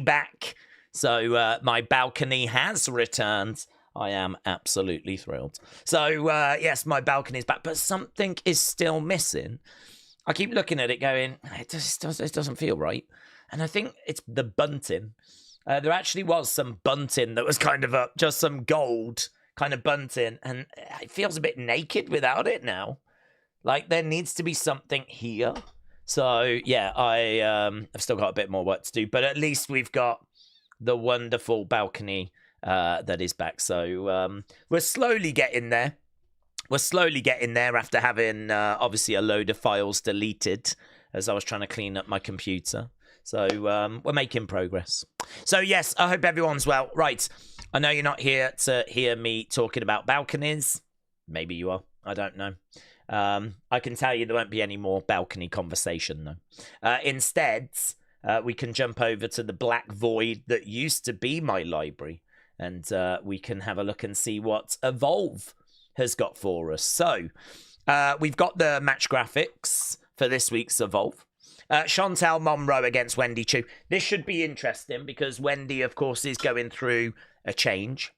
back. So my balcony has returned. I am absolutely thrilled. So, yes, my balcony is back, but something is still missing. I keep looking at it going, it doesn't feel right. And I think it's the bunting. There actually was some bunting that was kind of up, just some gold kind of bunting, and it feels a bit naked without it now. Like, there needs to be something here. So, yeah, I've still got a bit more work to do, but at least we've got the wonderful balcony that is back. So we're slowly getting there. We're slowly getting there after having, obviously, a load of files deleted as I was trying to clean up my computer. So we're making progress. So, yes, I hope everyone's well. Right, I know you're not here to hear me talking about balconies. Maybe you are. I don't know. I can tell you there won't be any more balcony conversation, though. Instead, we can jump over to the black void that used to be my library, and we can have a look and see what Evolve has got for us. So, we've got the match graphics for this week's Evolve. Chantal Monroe against Wendy Choo. This should be interesting because Wendy, of course, is going through a change.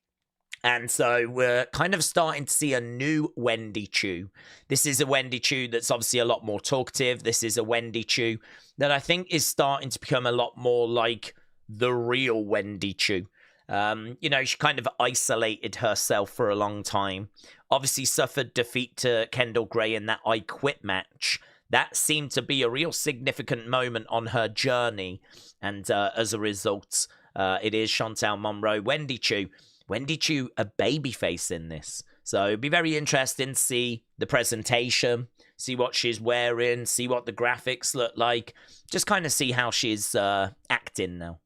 And so we're kind of starting to see a new Wendy Choo. This is a Wendy Choo that's obviously a lot more talkative. This is a Wendy Choo that I think is starting to become a lot more like the real Wendy Choo. You know, she kind of isolated herself for a long time. Obviously suffered defeat to Kendal Gray in that I Quit match. That seemed to be a real significant moment on her journey. And as a result, it is Chantal Monroe, Wendy Choo. Wendy Choo, a babyface in this. So it'd be very interesting to see the presentation, see what she's wearing, see what the graphics look like. Just kind of see how she's acting now.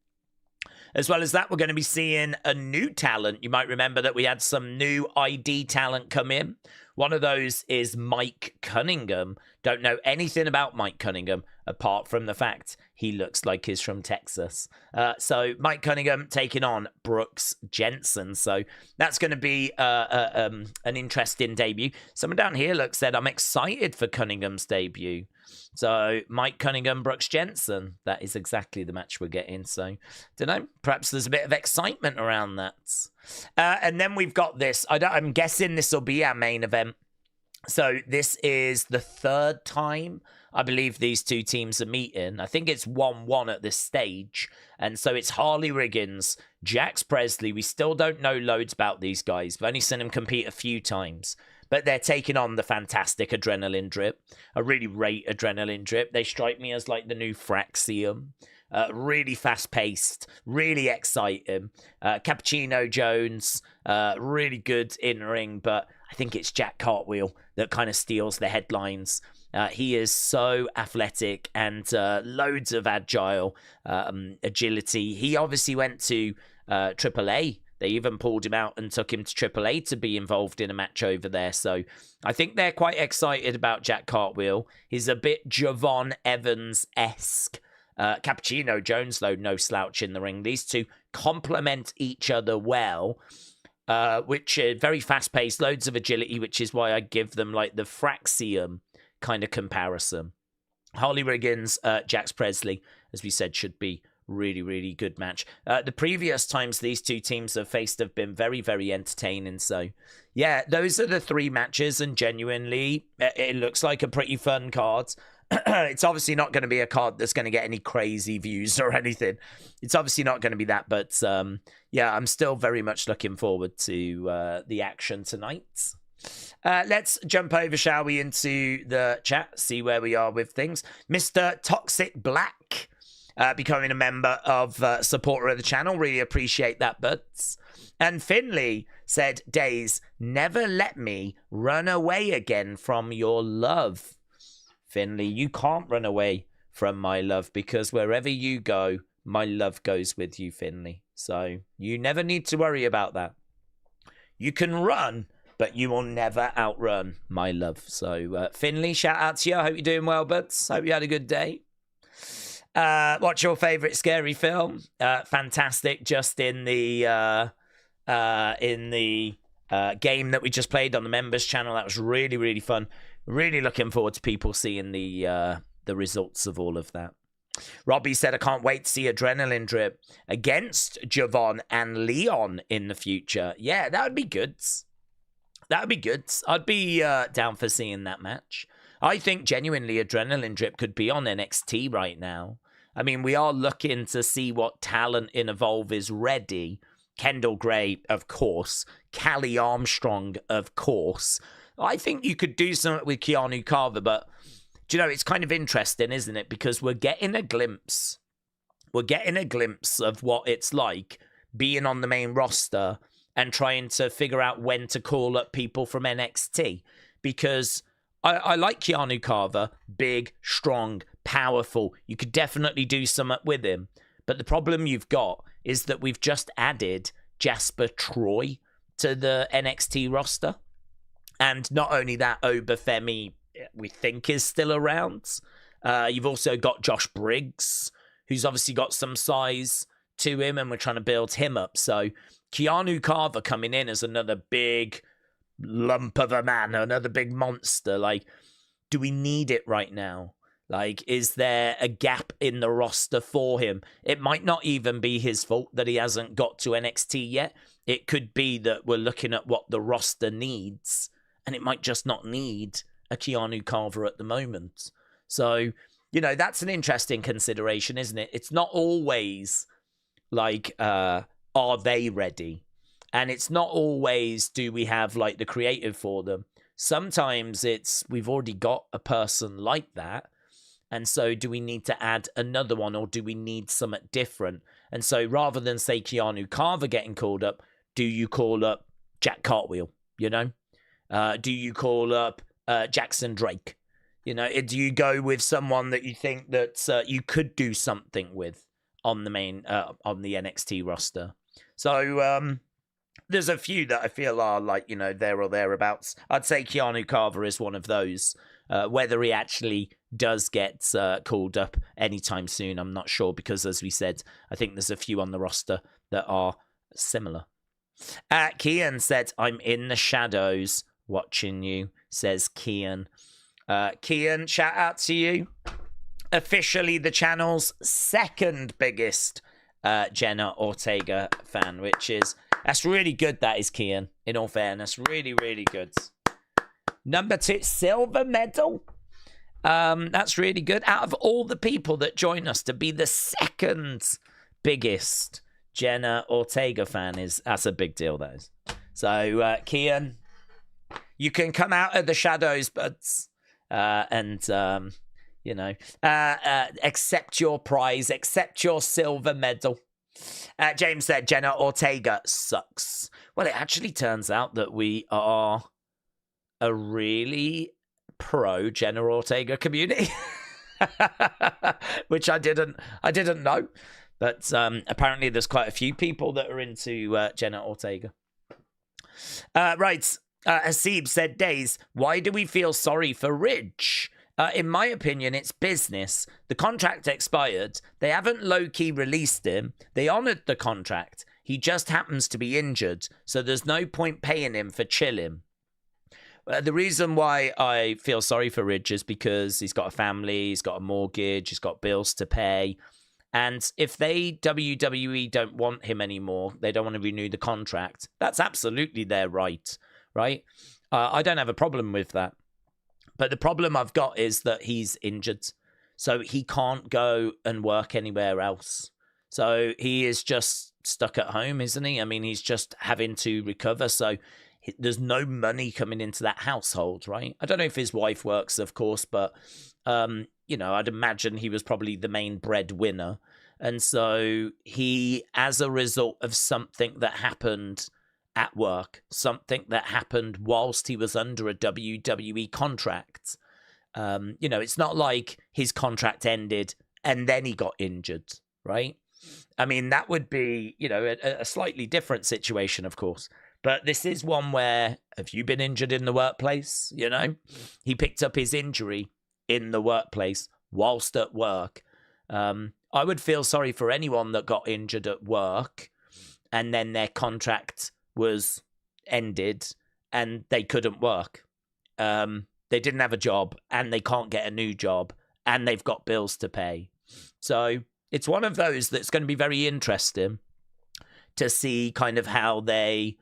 As well as that, we're going to be seeing a new talent. You might remember that we had some new ID talent come in. One of those is Mike Cunningham. Don't know anything about Mike Cunningham, apart from the fact he looks like he's from Texas. So Mike Cunningham taking on Brooks Jensen. So that's going to be an interesting debut. Someone down here said, I'm excited for Cunningham's debut. So Mike Cunningham, Brooks Jensen. That is exactly the match we're getting. So, don't know. Perhaps there's a bit of excitement around that. And then we've got this. I'm guessing this will be our main event. So this is the third time I believe these two teams are meeting. I think it's 1-1 at this stage. And so it's Harley Riggins, Jax Presley. We still don't know loads about these guys. We've only seen them compete a few times. But they're taking on the fantastic Adrenaline Drip. I really rate Adrenaline Drip. They strike me as like the new Fraxium. Really fast-paced, really exciting. Cappuccino Jones, really good in-ring, but I think it's Jack Cartwheel that kind of steals the headlines. He is so athletic and loads of agile agility. He obviously went to AAA. They even pulled him out and took him to AAA to be involved in a match over there. So I think they're quite excited about Jack Cartwheel. He's a bit Javon Evans-esque. Cappuccino Jones, though, no slouch in the ring. These two complement each other well, which is very fast-paced, loads of agility, which is why I give them like the Fraxium kind of comparison. Harley Riggins, Jax Presley, as we said, should be really, really good match. The previous times these two teams have faced have been very, very entertaining. So, yeah, those are the three matches, and genuinely, it looks like a pretty fun card. It's obviously not going to be a card that's going to get any crazy views or anything. It's obviously not going to be that, but yeah, I'm still very much looking forward to the action tonight. Let's jump over, shall we, into the chat, see where we are with things. Mr. Toxic Black becoming a member of supporter of the channel. Really appreciate that, buds. And Finley said, Daze, never let me run away again from your love. Finley, you can't run away from my love because wherever you go, my love goes with you, Finley. So you never need to worry about that. You can run, but you will never outrun my love. So Finley, shout out to you. I hope you're doing well, buds. Hope you had a good day. What's your favourite scary film? Fantastic. Just in the game that we just played on the members channel. That was really, really fun. Really looking forward to people seeing the results of all of that. Robbie said, I can't wait to see Adrenaline Drip against Javon and Leon in the future. Yeah, that would be good. That would be good. I'd be down for seeing that match. I think genuinely Adrenaline Drip could be on NXT right now. I mean, we are looking to see what talent in Evolve is ready. Kendal Gray, of course. Callie Armstrong, of course. I think you could do something with Keanu Carver, but do you know, it's kind of interesting, isn't it? Because we're getting a glimpse. We're getting a glimpse of what it's like being on the main roster and trying to figure out when to call up people from NXT. Because I like Keanu Carver, big, strong, powerful. You could definitely do something with him. But the problem you've got is that we've just added Jasper Troy to the NXT roster. And not only that, Obafemi, we think, is still around. You've also got Josh Briggs, who's obviously got some size to him, and we're trying to build him up. So Keanu Carver coming in as another big lump of a man, another big monster. Like, do we need it right now? Like, is there a gap in the roster for him? It might not even be his fault that he hasn't got to NXT yet. It could be that we're looking at what the roster needs, and it might just not need a Keanu Carver at the moment. So, you know, that's an interesting consideration, isn't it? It's not always like, are they ready? And it's not always, do we have like the creative for them? Sometimes it's, we've already got a person like that. And so do we need to add another one, or do we need something different? And so rather than say Keanu Carver getting called up, do you call up Jack Cartwheel, you know? Do you call up Jackson Drake? You know, do you go with someone that you think that you could do something with on the main, on the NXT roster? So there's a few that I feel are like, you know, there or thereabouts. I'd say Keanu Carver is one of those. Whether he actually does get called up anytime soon, I'm not sure, because as we said, I think there's a few on the roster that are similar. Kian said, I'm in the shadows watching you, says Kian. Kian, shout out to you. Officially the channel's second biggest Jenna Ortega fan, which is, that's really good, that is, Kian, in all fairness. Really, really good. Number 2, silver medal. That's really good. Out of all the people that join us, to be the second biggest Jenna Ortega fan, that's a big deal, that is. So, Kian, you can come out of the shadows, buds, and you know, accept your prize, accept your silver medal. James said Jenna Ortega sucks. Well, it actually turns out that we are a really pro Jenna Ortega community, which I didn't know. But apparently there's quite a few people that are into Jenna Ortega. Right. Hasib said, Daze, why do we feel sorry for Ridge? In my opinion, it's business. The contract expired. They haven't low-key released him. They honoured the contract. He just happens to be injured, so there's no point paying him for chilling. The reason why I feel sorry for Ridge is because he's got a family, he's got a mortgage, he's got bills to pay. And if WWE don't want him anymore, they don't want to renew the contract, that's absolutely their right? I don't have a problem with that. But the problem I've got is that he's injured. So he can't go and work anywhere else. So he is just stuck at home, isn't he? I mean, he's just having to recover. So there's no money coming into that household, right? I don't know if his wife works, of course, but, you know, I'd imagine he was probably the main breadwinner. And so he, as a result of something that happened at work, something that happened whilst he was under a WWE contract. You know, it's not like his contract ended and then he got injured, right? I mean, that would be, you know, a slightly different situation, of course. But this is one where, have you been injured in the workplace? You know, he picked up his injury in the workplace whilst at work. I would feel sorry for anyone that got injured at work and then their contract was ended and they couldn't work. They didn't have a job and they can't get a new job and they've got bills to pay. So it's one of those that's going to be very interesting to see kind of how they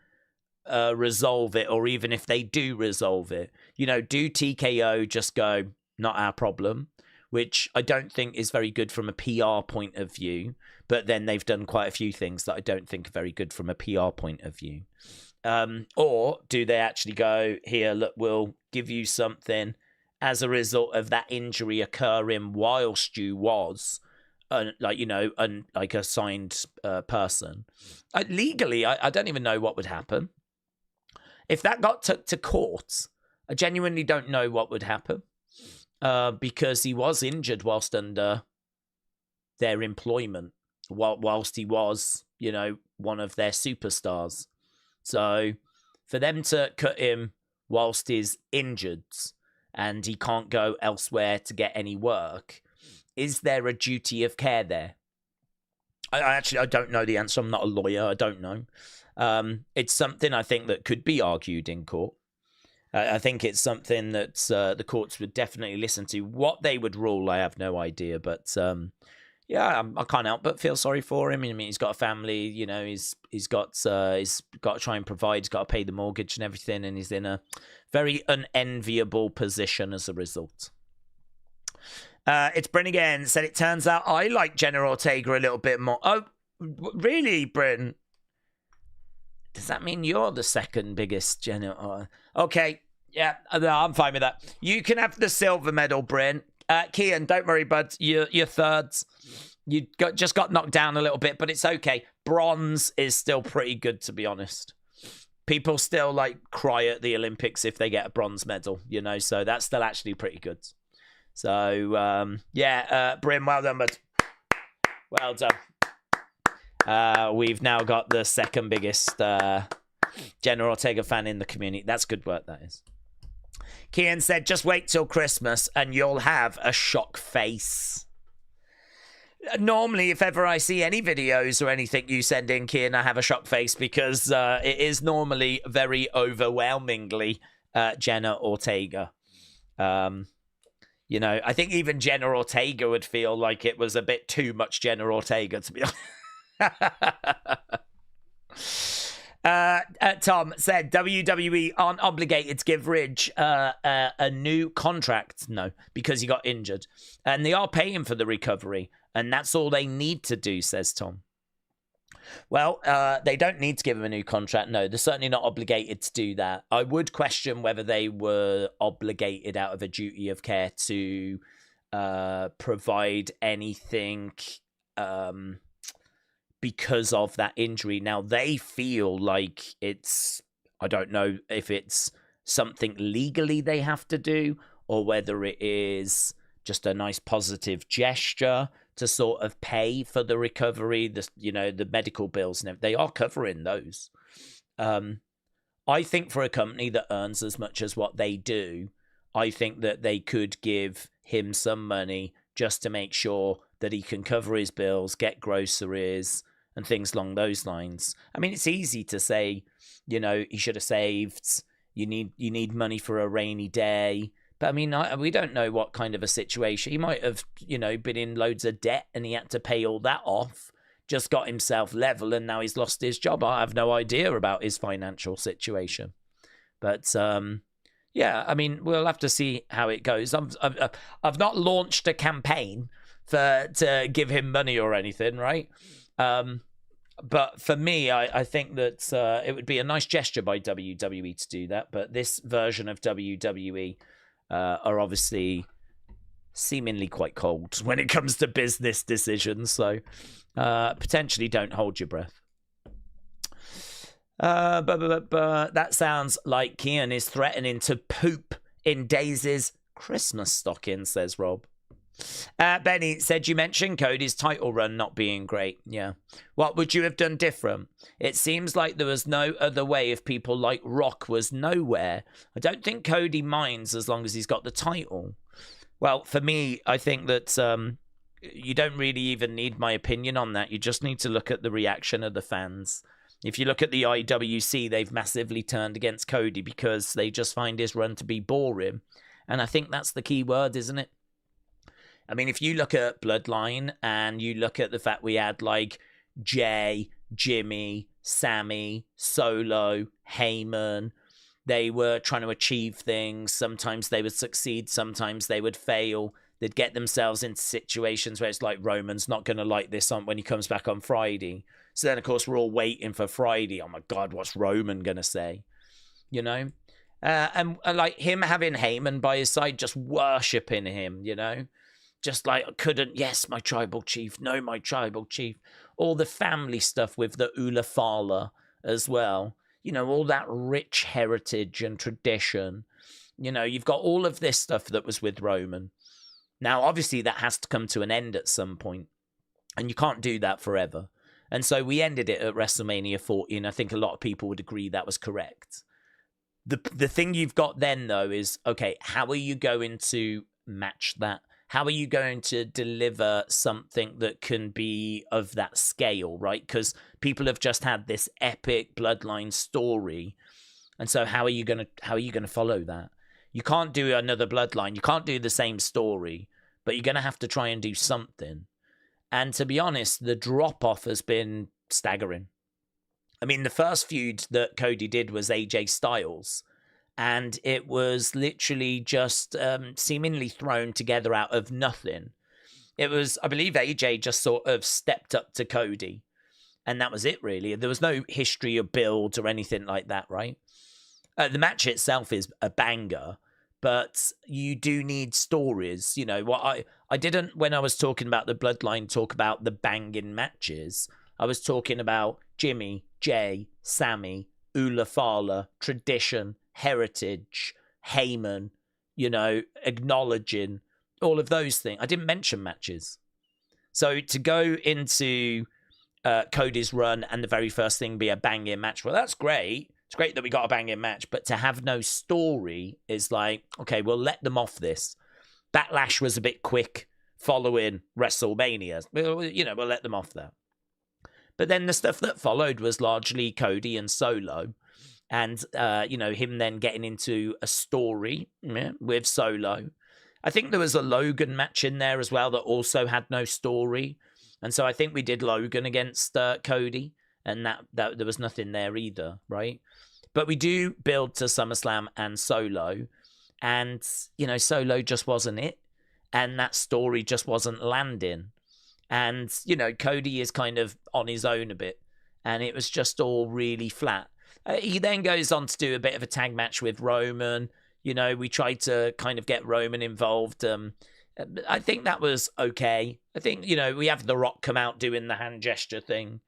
resolve it, or even if they do resolve it. You know, do TKO just go, not our problem, which I don't think is very good from a PR point of view, but then they've done quite a few things that I don't think are very good from a PR point of view. Or do they actually go, here, look, we'll give you something as a result of that injury occurring whilst you was like a signed person. Legally, I don't even know what would happen. If that got took to court, I genuinely don't know what would happen. Because he was injured whilst under their employment, whilst he was, you know, one of their superstars. So for them to cut him whilst he's injured and he can't go elsewhere to get any work, is there a duty of care there? I don't know the answer. I'm not a lawyer. I don't know. It's something I think that could be argued in court. I think it's something that the courts would definitely listen to. What they would rule, I have no idea. But yeah, I can't help but feel sorry for him. I mean, he's got a family. You know, he's got to try and provide. He's got to pay the mortgage and everything, and he's in a very unenviable position as a result. It's Bryn again. Said it turns out I like Jenna Ortega a little bit more. Oh, really, Bryn? Does that mean you're the second biggest Jenna? Okay, yeah, I'm fine with that. You can have the silver medal, Bryn. Kian, don't worry, bud. You're thirds. You just got knocked down a little bit, but it's okay. Bronze is still pretty good, to be honest. People still like cry at the Olympics if they get a bronze medal, you know, so that's still actually pretty good. So, yeah, Bryn, well done, bud. Well done. We've now got the second biggest Jenna Ortega fan in the community. That's good work, that is. Kian said, just wait till Christmas and you'll have a shock face. Normally, if ever I see any videos or anything you send in, Kian, I have a shock face because it is normally very overwhelmingly Jenna Ortega. You know, I think even Jenna Ortega would feel like it was a bit too much Jenna Ortega, to be honest. Tom said WWE aren't obligated to give Ridge a new contract. No, because he got injured, and they are paying for the recovery, and that's all they need to do, says Tom. Well, they don't need to give him a new contract. No, they're certainly not obligated to do that. I would question whether they were obligated out of a duty of care to provide anything because of that injury. Now, they feel like it's, I don't know if it's something legally they have to do or whether it is just a nice positive gesture to sort of pay for the recovery, the medical bills, and they are covering those. I think for a company that earns as much as what they do, I think that they could give him some money just to make sure that he can cover his bills, get groceries, and things along those lines. I mean, it's easy to say, he should have saved. You need money for a rainy day. But I mean, we don't know what kind of a situation. He might have, been in loads of debt and he had to pay all that off, just got himself level, and now he's lost his job. I have no idea about his financial situation. But, yeah, I mean, we'll have to see how it goes. I've not launched a campaign to give him money or anything, right? But for me, I think that it would be a nice gesture by WWE to do that. But this version of WWE are obviously seemingly quite cold when it comes to business decisions. So potentially don't hold your breath. But that sounds like Kian is threatening to poop in Daze's Christmas stocking, says Rob. Benny said, you mentioned Cody's title run not being great. Yeah. What would you have done different? It seems like there was no other way if people like Rock was nowhere. I don't think Cody minds as long as he's got the title. Well, for me, I think that you don't really even need my opinion on that. You just need to look at the reaction of the fans. If you look at the IWC, they've massively turned against Cody because they just find his run to be boring. And I think that's the key word, isn't it? I mean, if you look at Bloodline and you look at the fact we had like Jay, Jimmy, Sammy, Solo, Heyman, they were trying to achieve things. Sometimes they would succeed, sometimes they would fail. They'd get themselves into situations where it's like, Roman's not going to like this on when he comes back on Friday. So then, of course, we're all waiting for Friday. Oh my God, what's Roman going to say? You know? And like him having Heyman by his side, just worshipping him, you know? Just like, couldn't, yes, my tribal chief, no, my tribal chief. All the family stuff with the Ula Fala as well. You know, all that rich heritage and tradition. You know, you've got all of this stuff that was with Roman. Now, obviously, that has to come to an end at some point, and you can't do that forever. And so we ended it at WrestleMania 40, and I think a lot of people would agree that was correct. The thing you've got then, though, is, okay, how are you going to match that? How are you going to deliver something that can be of that scale, right? Because people have just had this epic Bloodline story, and so how are you going to follow that? You can't do another Bloodline. You can't do the same story, but you're going to have to try and do something. And to be honest, the drop-off has been staggering. I mean, the first feud that Cody did was AJ Styles, and it was literally just seemingly thrown together out of nothing. It was, I believe AJ just sort of stepped up to Cody, and that was it, really. There was no history or build or anything like that, right? The match itself is a banger, but you do need stories. You know, what I didn't, when I was talking about the Bloodline, talk about the banging matches. I was talking about Jimmy, Jay, Sammy, Ula Fala, tradition, heritage, Heyman, you know, acknowledging all of those things. I didn't mention matches. So to go into Cody's run and the very first thing be a banging match, well, that's great. It's great that we got a banging match, but to have no story is like, okay, we'll let them off this. Backlash was a bit quick following WrestleMania. You know, we'll let them off that. But then the stuff that followed was largely Cody and Solo. And, you know, him then getting into a story with Solo. I think there was a Logan match in there as well that also had no story. And so I think we did Logan against Cody. And that there was nothing there either, right? But we do build to SummerSlam and Solo. And, you know, Solo just wasn't it. And that story just wasn't landing. And, you know, Cody is kind of on his own a bit. And it was just all really flat. He then goes on to do a bit of a tag match with Roman. You know, we tried to kind of get Roman involved. I think that was okay. I think, you know, we have The Rock come out doing the hand gesture thing.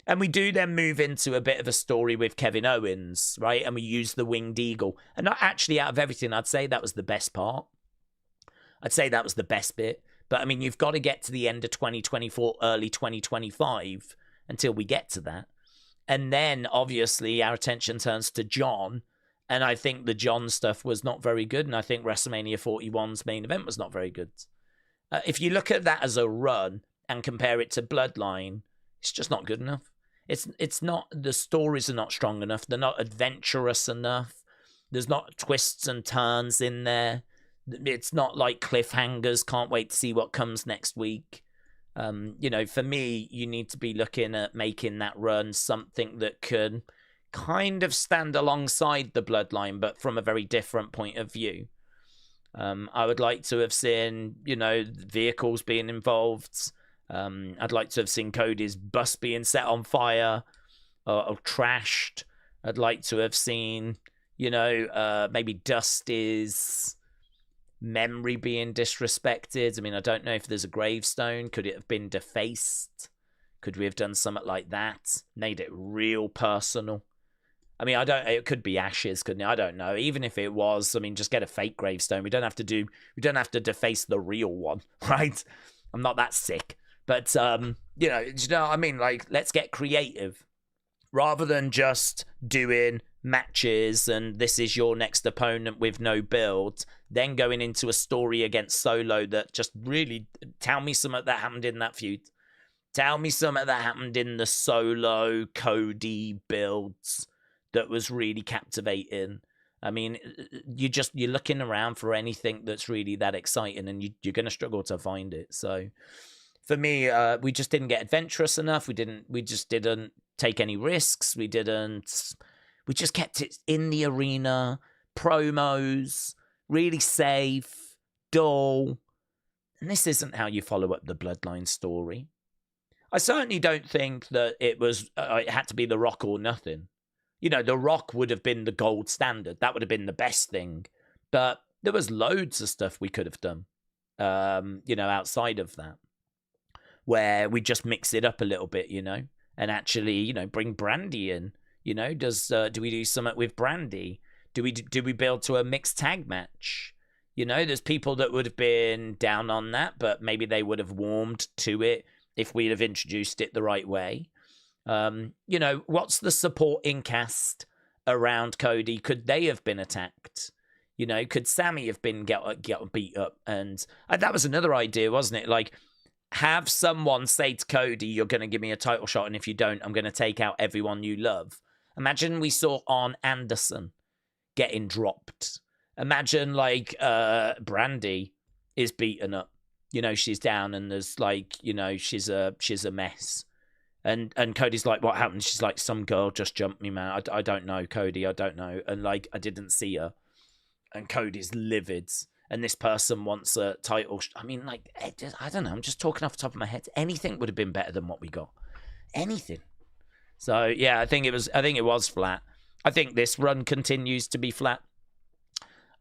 And we do then move into a bit of a story with Kevin Owens, right? And we use the Winged Eagle. And not actually out of everything, I'd say that was the best part. I'd say that was the best bit. But, I mean, you've got to get to the end of 2024, early 2025 until we get to that. And then, obviously, our attention turns to John. And I think the John stuff was not very good. And I think WrestleMania 41's main event was not very good. If you look at that as a run and compare it to Bloodline, it's just not good enough. It's not, the stories are not strong enough. They're not adventurous enough. There's not twists and turns in there. It's not like cliffhangers. Can't wait to see what comes next week. You know, for me, you need to be looking at making that run something that can kind of stand alongside the Bloodline, but from a very different point of view. I would like to have seen, you know, vehicles being involved. I'd like to have seen Cody's bus being set on fire or trashed. I'd like to have seen, you know, maybe Dusty's memory being disrespected. I mean, I don't know if there's a gravestone. Could it have been defaced? Could we have done something like that? Made it real personal. I mean, it could be ashes, couldn't it? I don't know. Even if it was, I mean, just get a fake gravestone. We don't have to deface the real one, right? I'm not that sick. But, you know what I mean? Like, let's get creative. Rather than just doing matches and this is your next opponent with no build, then going into a story against Solo that just really, tell me something that happened in that feud. Tell me something that happened in the Solo Cody builds that was really captivating. I mean, you're looking around for anything that's really that exciting, and you're going to struggle to find it. So for me, we just didn't get adventurous enough. We just didn't take any risks. We just kept it in the arena, promos, really safe, dull. And this isn't how you follow up the Bloodline story. I certainly don't think that it had to be The Rock or nothing. You know, The Rock would have been the gold standard. That would have been the best thing. But there was loads of stuff we could have done, outside of that, where we just mix it up a little bit, and actually, bring Brandy in. Do we do something with Brandy? Do we build to a mixed tag match? There's people that would have been down on that, but maybe they would have warmed to it if we'd have introduced it the right way. What's the supporting cast around Cody? Could they have been attacked? Could Sammy have been get beat up? And that was another idea, wasn't it? Like, have someone say to Cody, "You're going to give me a title shot, and if you don't, I'm going to take out everyone you love." Imagine we saw Arn Anderson getting dropped. Imagine Brandy is beaten up. She's down, and there's she's a mess. And Cody's like, "What happened?" She's like, "Some girl just jumped me, man. I don't know, Cody. I don't know." And I didn't see her. And Cody's livid. And this person wants a title. I mean, I don't know. I'm just talking off the top of my head. Anything would have been better than what we got. Anything. So yeah, I think it was flat. I think this run continues to be flat.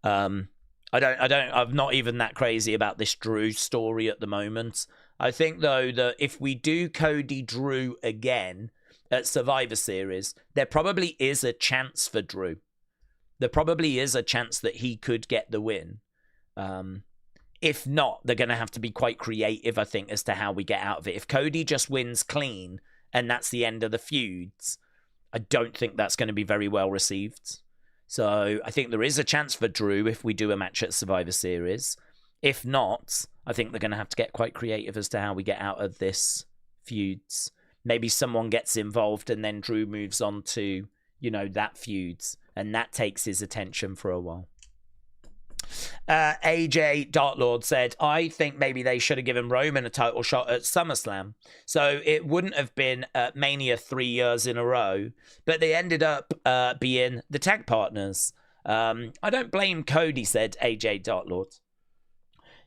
I'm not even that crazy about this Drew story at the moment. I think, though, that if we do Cody Drew again at Survivor Series, there probably is a chance for Drew. There probably is a chance that he could get the win. If not, they're going to have to be quite creative, I think, as to how we get out of it. If Cody just wins clean and that's the end of the feuds, I don't think that's going to be very well received. So I think there is a chance for Drew if we do a match at Survivor Series. If not, I think they're going to have to get quite creative as to how we get out of this feuds. Maybe someone gets involved and then Drew moves on to, that feuds. And that takes his attention for a while. AJ Dartlord said, "I think maybe they should have given Roman a title shot at SummerSlam. So it wouldn't have been Mania 3 years in a row, but they ended up being the tag partners. I don't blame Cody," said AJ Dartlord.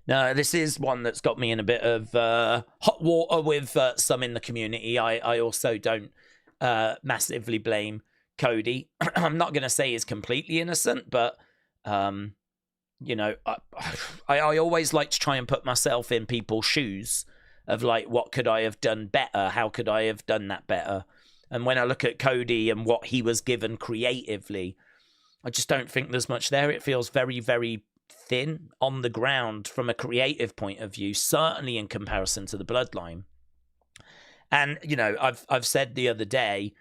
No, this is one that's got me in a bit of hot water with some in the community. I also don't massively blame Cody. I'm not going to say he's completely innocent, but I always like to try and put myself in people's shoes of what could I have done better? How could I have done that better? And when I look at Cody and what he was given creatively, I just don't think there's much there. It feels very, very thin on the ground from a creative point of view, certainly in comparison to the Bloodline. And, I've said the other day,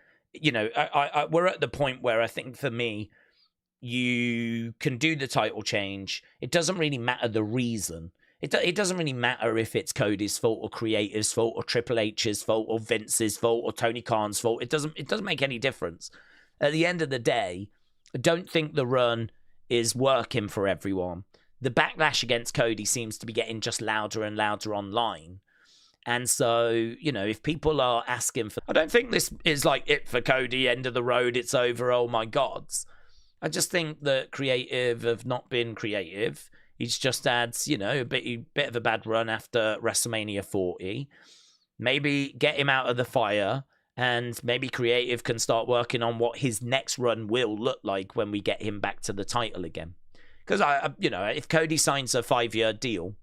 we're at the point where I think for me, you can do the title change. It doesn't really matter the reason. It doesn't really matter if it's Cody's fault or Creative's fault or Triple H's fault or Vince's fault or Tony Khan's fault. It doesn't make any difference. At the end of the day, I don't think the run is working for everyone. The backlash against Cody seems to be getting just louder and louder online. And so, if people are asking for... I don't think this is it for Cody, end of the road, it's over, oh my gods. I just think that Creative have not been creative. He's just had, a bit of a bad run after WrestleMania 40. Maybe get him out of the fire, and maybe Creative can start working on what his next run will look like when we get him back to the title again. Because, if Cody signs a 5-year deal,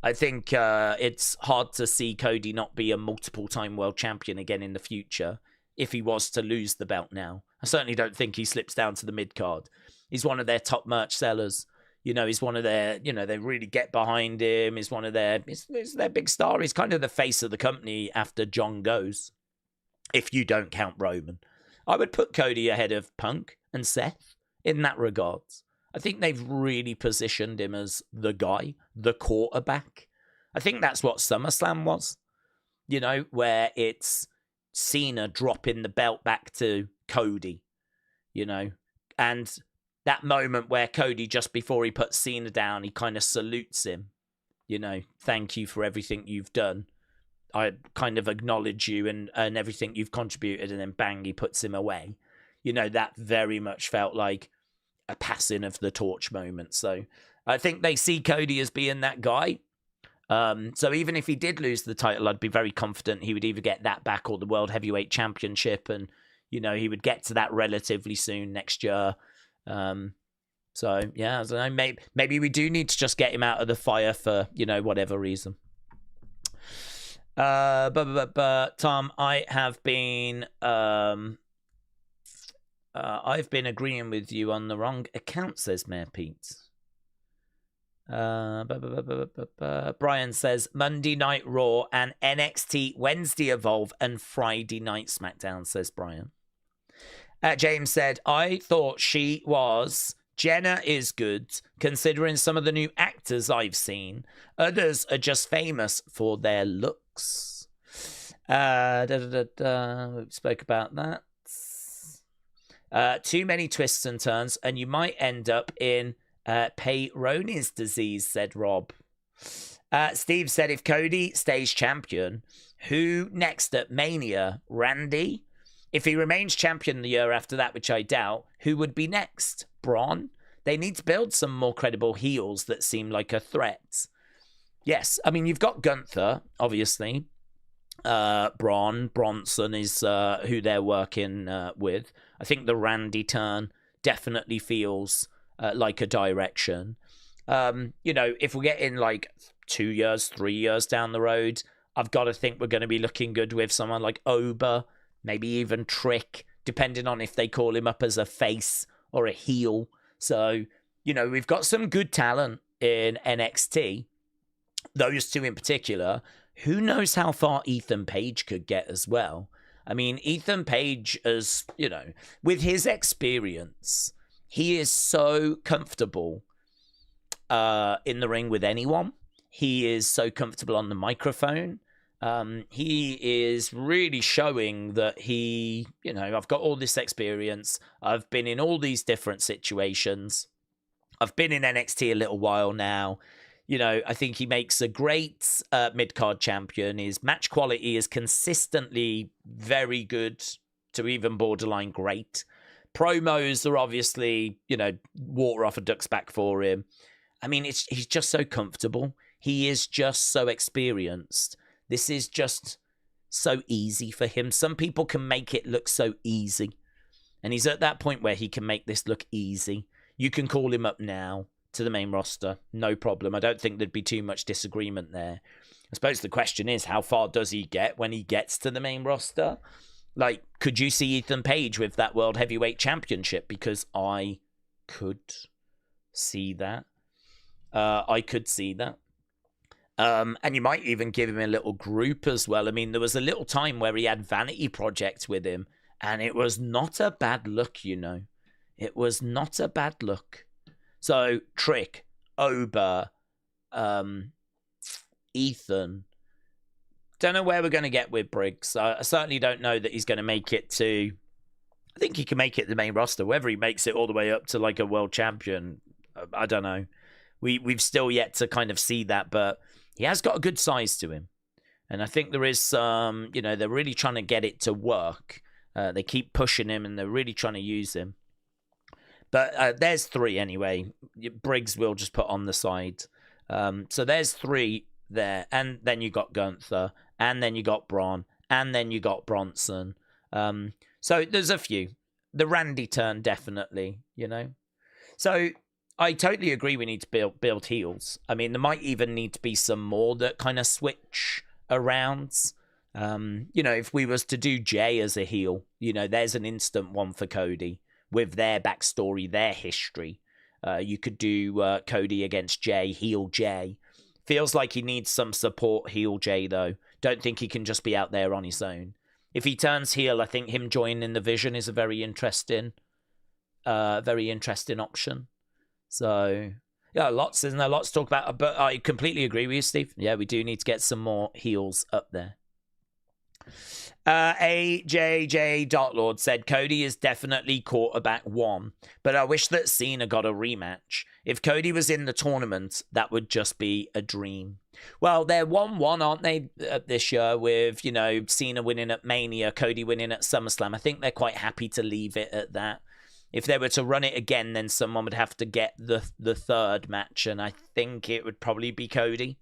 I think it's hard to see Cody not be a multiple-time world champion again in the future if he was to lose the belt now. I certainly don't think he slips down to the mid-card. He's one of their top merch sellers. He's one of their, they really get behind him. He's one of their, he's their big star. He's kind of the face of the company after John goes, if you don't count Roman. I would put Cody ahead of Punk and Seth in that regard. I think they've really positioned him as the guy, the quarterback. I think that's what SummerSlam was, where it's Cena dropping the belt back to Cody, and that moment where Cody, just before he puts Cena down, he kind of salutes him. You know, thank you for everything you've done. I kind of acknowledge you and everything you've contributed, and then bang, he puts him away. You know, that very much felt like a passing of the torch moment. So I think they see Cody as being that guy. So even if he did lose the title, I'd be very confident he would either get that back or the World Heavyweight Championship. And, you know, he would get to that relatively soon next year. So, yeah, I don't know. Maybe we do need to just get him out of the fire for, you know, whatever reason. But Tom, I have been I've been agreeing with you on the wrong account, says Mayor Pete. Brian says Monday Night Raw and NXT Wednesday Evolve and Friday Night SmackDown, says Brian. James said, I thought she was. Jenna is good, considering some of the new actors I've seen. Others are just famous for their looks. We spoke about that. Too many twists and turns, and you might end up in Peyronie's disease, said Rob. Steve said, if Cody stays champion, who next at Mania? Randy? If he remains champion the year after that, which I doubt, who would be next? Braun? They need to build some more credible heels that seem like a threat. Yes, I mean, you've got Gunther, obviously. Bronson is who they're working with. I think the Randy turn definitely feels like a direction. You know, if we get in like 2 years, 3 years down the road, I've got to think we're going to be looking good with someone like Oba, maybe even Trick, depending on if they call him up as a face or a heel. So, you know, we've got some good talent in NXT. Those two in particular. Who knows how far Ethan Page could get as well? I mean, Ethan Page, as you know, with his experience, he is so comfortable in the ring with anyone. He is so comfortable on the microphone. He is really showing that he, you know, I've got all this experience. I've been in all these different situations. I've been in NXT a little while now. You know, I think he makes a great mid-card champion. His match quality is consistently very good to even borderline great. Promos are obviously, you know, water off a duck's back for him. I mean, he's just so comfortable. He is just so experienced. This is just so easy for him. Some people can make it look so easy. And he's at that point where he can make this look easy. You can call him up now to the main roster, no problem. I don't think there'd be too much disagreement there. I suppose the question is, how far does he get when he gets to the main roster? Like, could you see Ethan Page with that World Heavyweight Championship? Because I could see that. I could see that. And you might even give him a little group as well. I mean, there was a little time where he had Vanity Project with him, and it was not a bad look, you know. It was not a bad look. So, Trick, Oba, Ethan. Don't know where we're going to get with Briggs. I certainly don't know that he's going to make it to... I think he can make it to the main roster. Whether he makes it all the way up to like a world champion, I don't know. We've still yet to kind of see that, but he has got a good size to him. And I think there is some, you know, they're really trying to get it to work. They keep pushing him and they're really trying to use him. But there's three anyway. Briggs will just put on the side. So there's three there. And then you got Gunther. And then you got Braun. And then you got Bronson. So there's a few. The Randy turn, definitely, you know. So I totally agree we need to build heels. I mean, there might even need to be some more that kind of switch around. You know, if we was to do Jay as a heel, you know, there's an instant one for Cody. With their backstory, their history. You could do Cody against Jay, heel Jay. Feels like he needs some support, heel Jay, though. Don't think he can just be out there on his own. If he turns heel, I think him joining the Vision is a very interesting option. So, yeah, lots, isn't there? Lots to talk about. But I completely agree with you, Steve. Yeah, we do need to get some more heels up there. AJJ Dartlord said Cody is definitely quarterback 1, but I wish that Cena got a rematch. If Cody was in the tournament, that would just be a dream. Well, they're 1-1, aren't they, this year, with, you know, Cena winning at Mania, Cody winning at SummerSlam. I think they're quite happy to leave it at that. If they were to run it again, then someone would have to get the third match, and I think it would probably be Cody,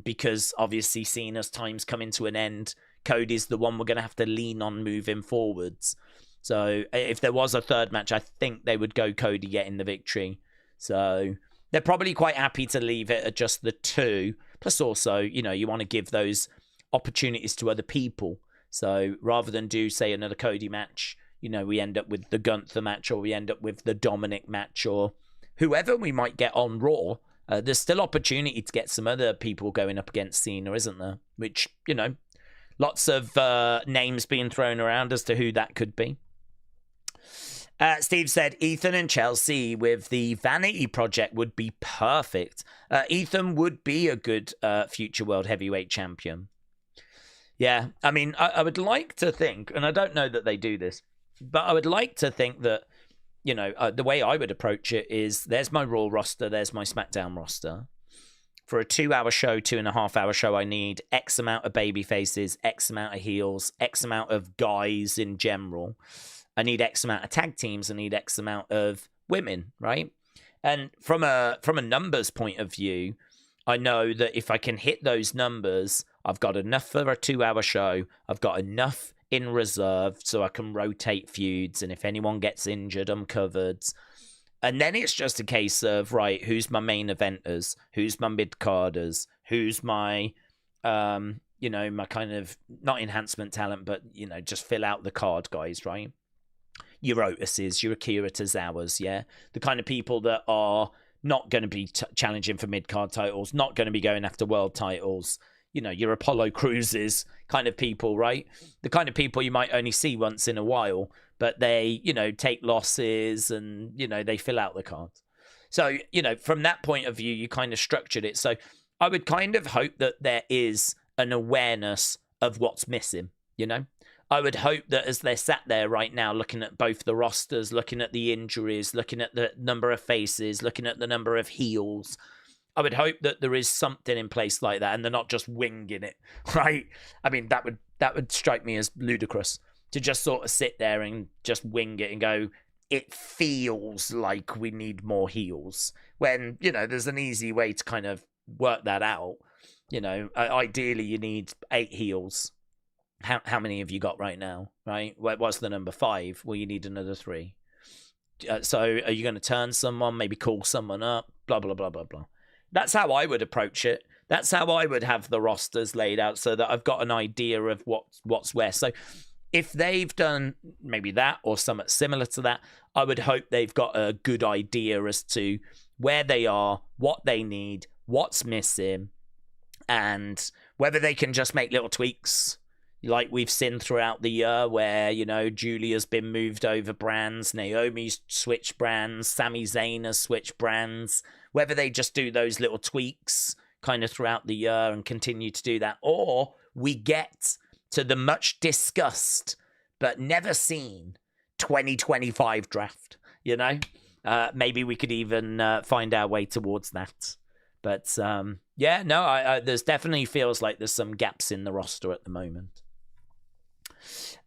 because obviously Cena's time's coming to an end. Cody's the one we're going to have to lean on moving forwards. So if there was a third match, I think they would go Cody getting the victory. So they're probably quite happy to leave it at just the 2. Plus also, you know, you want to give those opportunities to other people. So rather than do, say, another Cody match, you know, we end up with the Gunther match, or we end up with the Dominic match, or whoever we might get on Raw. There's still opportunity to get some other people going up against Cena, isn't there? Which, you know, lots of names being thrown around as to who that could be. Steve said Ethan and Chelsea with the Vanity Project would be perfect. Ethan would be a good future World Heavyweight Champion. Yeah, I mean, I would like to think, and I don't know that they do this, but I would like to think that, you know, the way I would approach it is there's my Raw roster, there's my SmackDown roster. For a 2-hour show, 2.5-hour show, I need X amount of baby faces, X amount of heels, X amount of guys in general. I need X amount of tag teams. I need X amount of women, right? And from a numbers point of view, I know that if I can hit those numbers, I've got enough for a 2-hour show. I've got enough in reserve so I can rotate feuds. And if anyone gets injured, I'm covered. And then it's just a case of, right, who's my main eventers? Who's my mid-carders? Who's my, you know, my kind of, not enhancement talent, but, you know, just fill out the card guys, right? Your Otis's, your Akira Tozawa's, yeah? The kind of people that are not going to be challenging for mid-card titles, not going to be going after world titles, you know, your Apollo Cruises kind of people, right? The kind of people you might only see once in a while, but they, you know, take losses and, you know, they fill out the cards. So, you know, from that point of view, you kind of structured it. So I would kind of hope that there is an awareness of what's missing, you know? I would hope that as they're sat there right now, looking at both the rosters, looking at the injuries, looking at the number of faces, looking at the number of heels, I would hope that there is something in place like that and they're not just winging it, right? I mean, that would strike me as ludicrous to just sort of sit there and just wing it and go, it feels like we need more heels. When, you know, there's an easy way to kind of work that out. You know, ideally you need 8 heels. How many have you got right now, right? What's the number 5? Well, you need another 3. So are you going to turn someone, maybe call someone up, blah, blah, blah, blah, blah. That's how I would approach it. That's how I would have the rosters laid out so that I've got an idea of what's where. So if they've done maybe that or something similar to that, I would hope they've got a good idea as to where they are, what they need, what's missing, and whether they can just make little tweaks like we've seen throughout the year where, you know, Julia's been moved over brands, Naomi's switched brands, Sami Zayn has switched brands, whether they just do those little tweaks kind of throughout the year and continue to do that, or we get to the much discussed but never seen 2025 draft, you know? Maybe we could even find our way towards that. But, yeah, no, there's definitely feels like there's some gaps in the roster at the moment.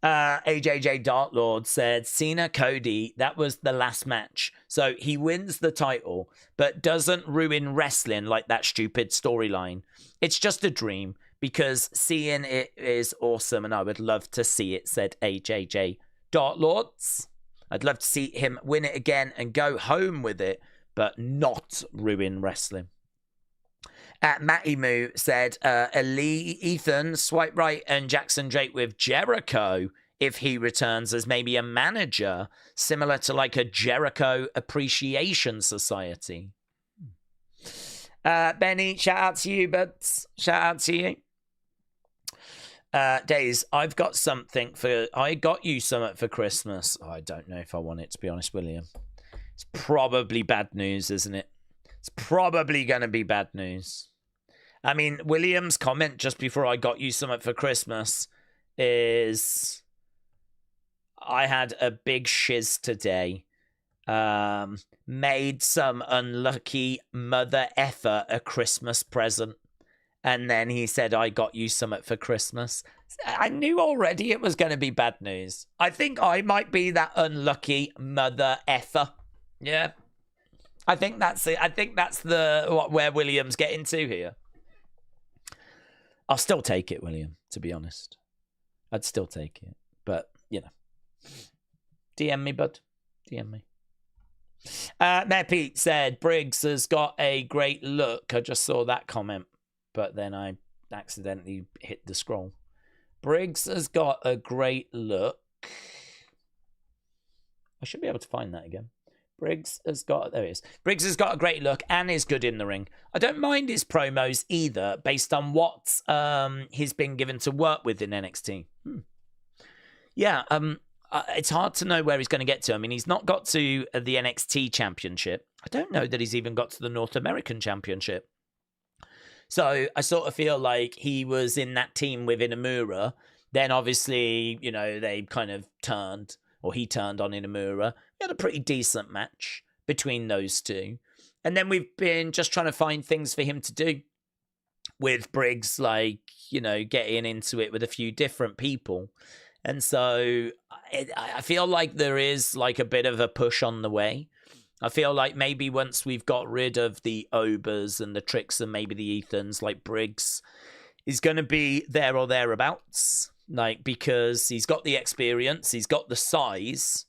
AJJ Dartlord said, Cena Cody, that was the last match. So he wins the title, but doesn't ruin wrestling like that stupid storyline. It's just a dream because seeing it is awesome and I would love to see it, said AJJ Dartlords. I'd love to see him win it again and go home with it, but not ruin wrestling. Matty Moo said, Ethan, swipe right, and Jackson Drake with Jericho if he returns as maybe a manager, similar to like a Jericho Appreciation Society. Benny, shout out to you, buds. Shout out to you. Daze, I got you something for Christmas. Oh, I don't know if I want it, to be honest, William. It's probably bad news, isn't it? It's probably going to be bad news. I mean, William's comment just before I got you something for Christmas is I had a big shiz today. Made some unlucky mother effer a Christmas present. And then he said, I got you something for Christmas. I knew already it was going to be bad news. I think I might be that unlucky mother effer. Yeah. I think that's it. I think that's where William's getting to here. I'll still take it, William, to be honest. I'd still take it. But, you know. DM me, bud. DM me. Mayor Pete said, Briggs has got a great look. I just saw that comment, but then I accidentally hit the scroll. Briggs has got a great look. I should be able to find that again. There it is. Briggs has got a great look and is good in the ring. I don't mind his promos either, based on what he's been given to work with in NXT. Yeah, it's hard to know where he's going to get to. I mean, he's not got to the NXT Championship. I don't know that he's even got to the North American Championship. So I sort of feel like he was in that team with Inamura. Then obviously, you know, they kind of turned, or he turned on Inamura. We had a pretty decent match between those two. And then we've been just trying to find things for him to do with Briggs, like, you know, getting into it with a few different people. And so I feel like there is like a bit of a push on the way. I feel like maybe once we've got rid of the Obers and the Tricks and maybe the Ethans, like Briggs is going to be there or thereabouts, like, because he's got the experience, he's got the size.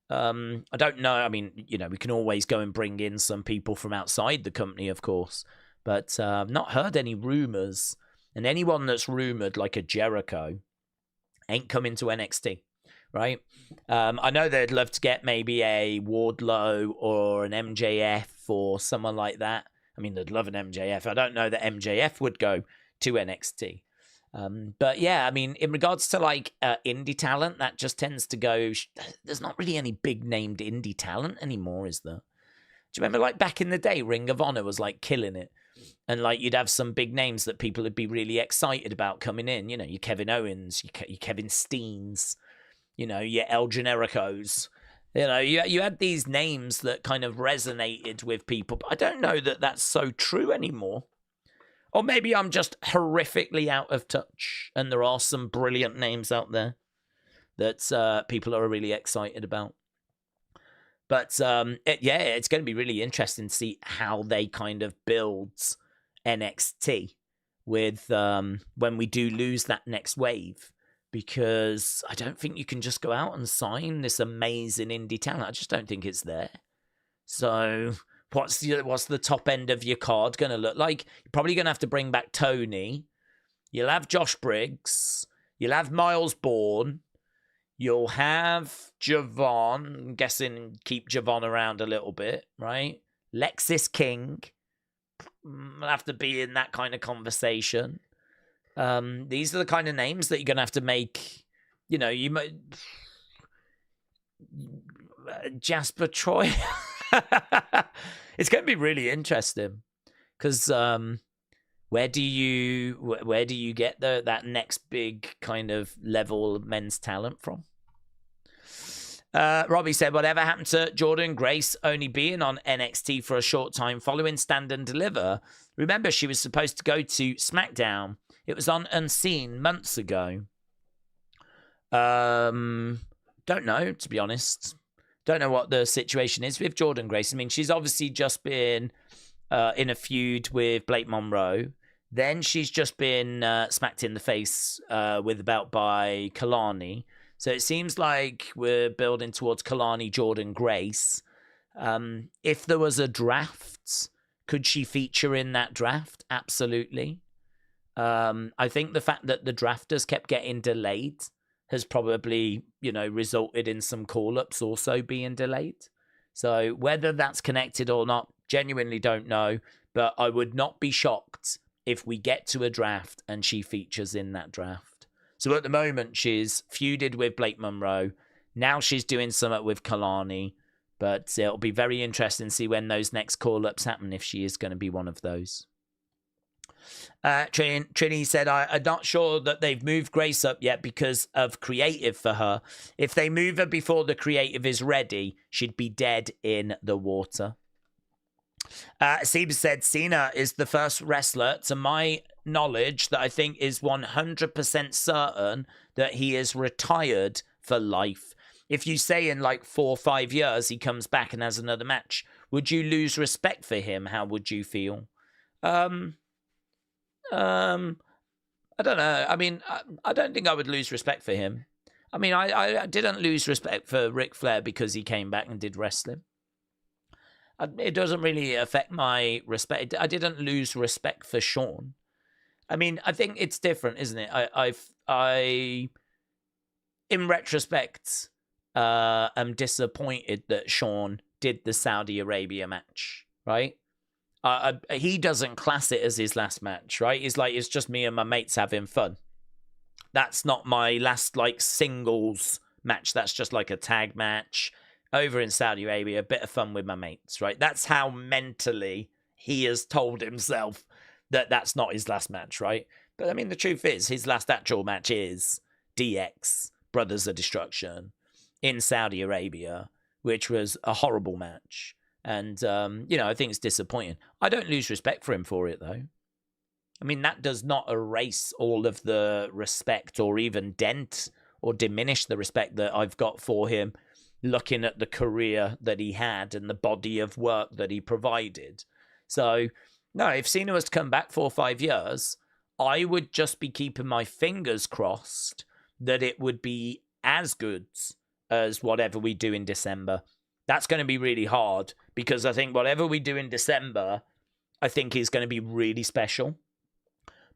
I don't know. I mean, you know, we can always go and bring in some people from outside the company, of course, but I've not heard any rumors. And anyone that's rumored, like a Jericho, ain't coming to NXT. Right? I know they'd love to get maybe a Wardlow or an MJF or someone like that. I mean, they'd love an MJF. I don't know that MJF would go to NXT. But yeah, I mean, in regards to like indie talent, that just tends to go. There's not really any big named indie talent anymore, is there? Do you remember like back in the day, Ring of Honor was like killing it? And like you'd have some big names that people would be really excited about coming in. You know, your Kevin Owens, your Kevin Steens. You know, your El Genericos. You know, you had these names that kind of resonated with people. But I don't know that that's so true anymore. Or maybe I'm just horrifically out of touch. And there are some brilliant names out there that people are really excited about. But it's going to be really interesting to see how they kind of build NXT with when we do lose that next wave. Because I don't think you can just go out and sign this amazing indie talent. I just don't think it's there. So what's the top end of your card going to look like? You're probably going to have to bring back Tony. You'll have Josh Briggs. You'll have Miles Bourne. You'll have Javon. I'm guessing keep Javon around a little bit, right? Lexis King. Will have to be in that kind of conversation. These are the kind of names that you're going to have to make, you know, you might... Jasper Troy. It's going to be really interesting because where do you get that next big kind of level of men's talent from? Robbie said, whatever happened to Jordan Grace only being on NXT for a short time following Stand and Deliver? Remember, she was supposed to go to SmackDown. It was on Unseen months ago. Don't know, to be honest. Don't know what the situation is with Jordan Grace. I mean, she's obviously just been in a feud with Blake Monroe. Then she's just been smacked in the face with the belt by Kalani. So it seems like we're building towards Kalani Jordan Grace. If there was a draft, could she feature in that draft? Absolutely. I think the fact that the draft has kept getting delayed has probably, you know, resulted in some call-ups also being delayed. So whether that's connected or not, genuinely don't know. But I would not be shocked if we get to a draft and she features in that draft. So at the moment, she's feuded with Blake Monroe. Now she's doing something with Kalani. But it'll be very interesting to see when those next call-ups happen, if she is going to be one of those. Trini said, I'm not sure that they've moved Grace up yet because of creative for her. If they move her before the creative is ready, she'd be dead in the water. Seba said, Cena is the first wrestler, to my knowledge, that I think is 100% certain that he is retired for life. If you say in like 4 or 5 years he comes back and has another match, would you lose respect for him? How would you feel? I don't know. I mean, I don't think I would lose respect for him. I mean, I didn't lose respect for Ric Flair because he came back and did wrestling. It doesn't really affect my respect. I didn't lose respect for Shawn. I mean, I think it's different, isn't it? I in retrospect, am disappointed that Shawn did the Saudi Arabia match, right? He doesn't class it as his last match, right? He's like, it's just me and my mates having fun. That's not my last, like, singles match. That's just like a tag match over in Saudi Arabia, a bit of fun with my mates, right? That's how mentally he has told himself that that's not his last match, right? But, I mean, the truth is, his last actual match is DX, Brothers of Destruction, in Saudi Arabia, which was a horrible match. And, I think it's disappointing. I don't lose respect for him for it, though. I mean, that does not erase all of the respect or even dent or diminish the respect that I've got for him, looking at the career that he had and the body of work that he provided. So, no, if Cena was to come back 4 or 5 years, I would just be keeping my fingers crossed that it would be as good as whatever we do in December. That's going to be really hard because I think whatever we do in December, I think is going to be really special.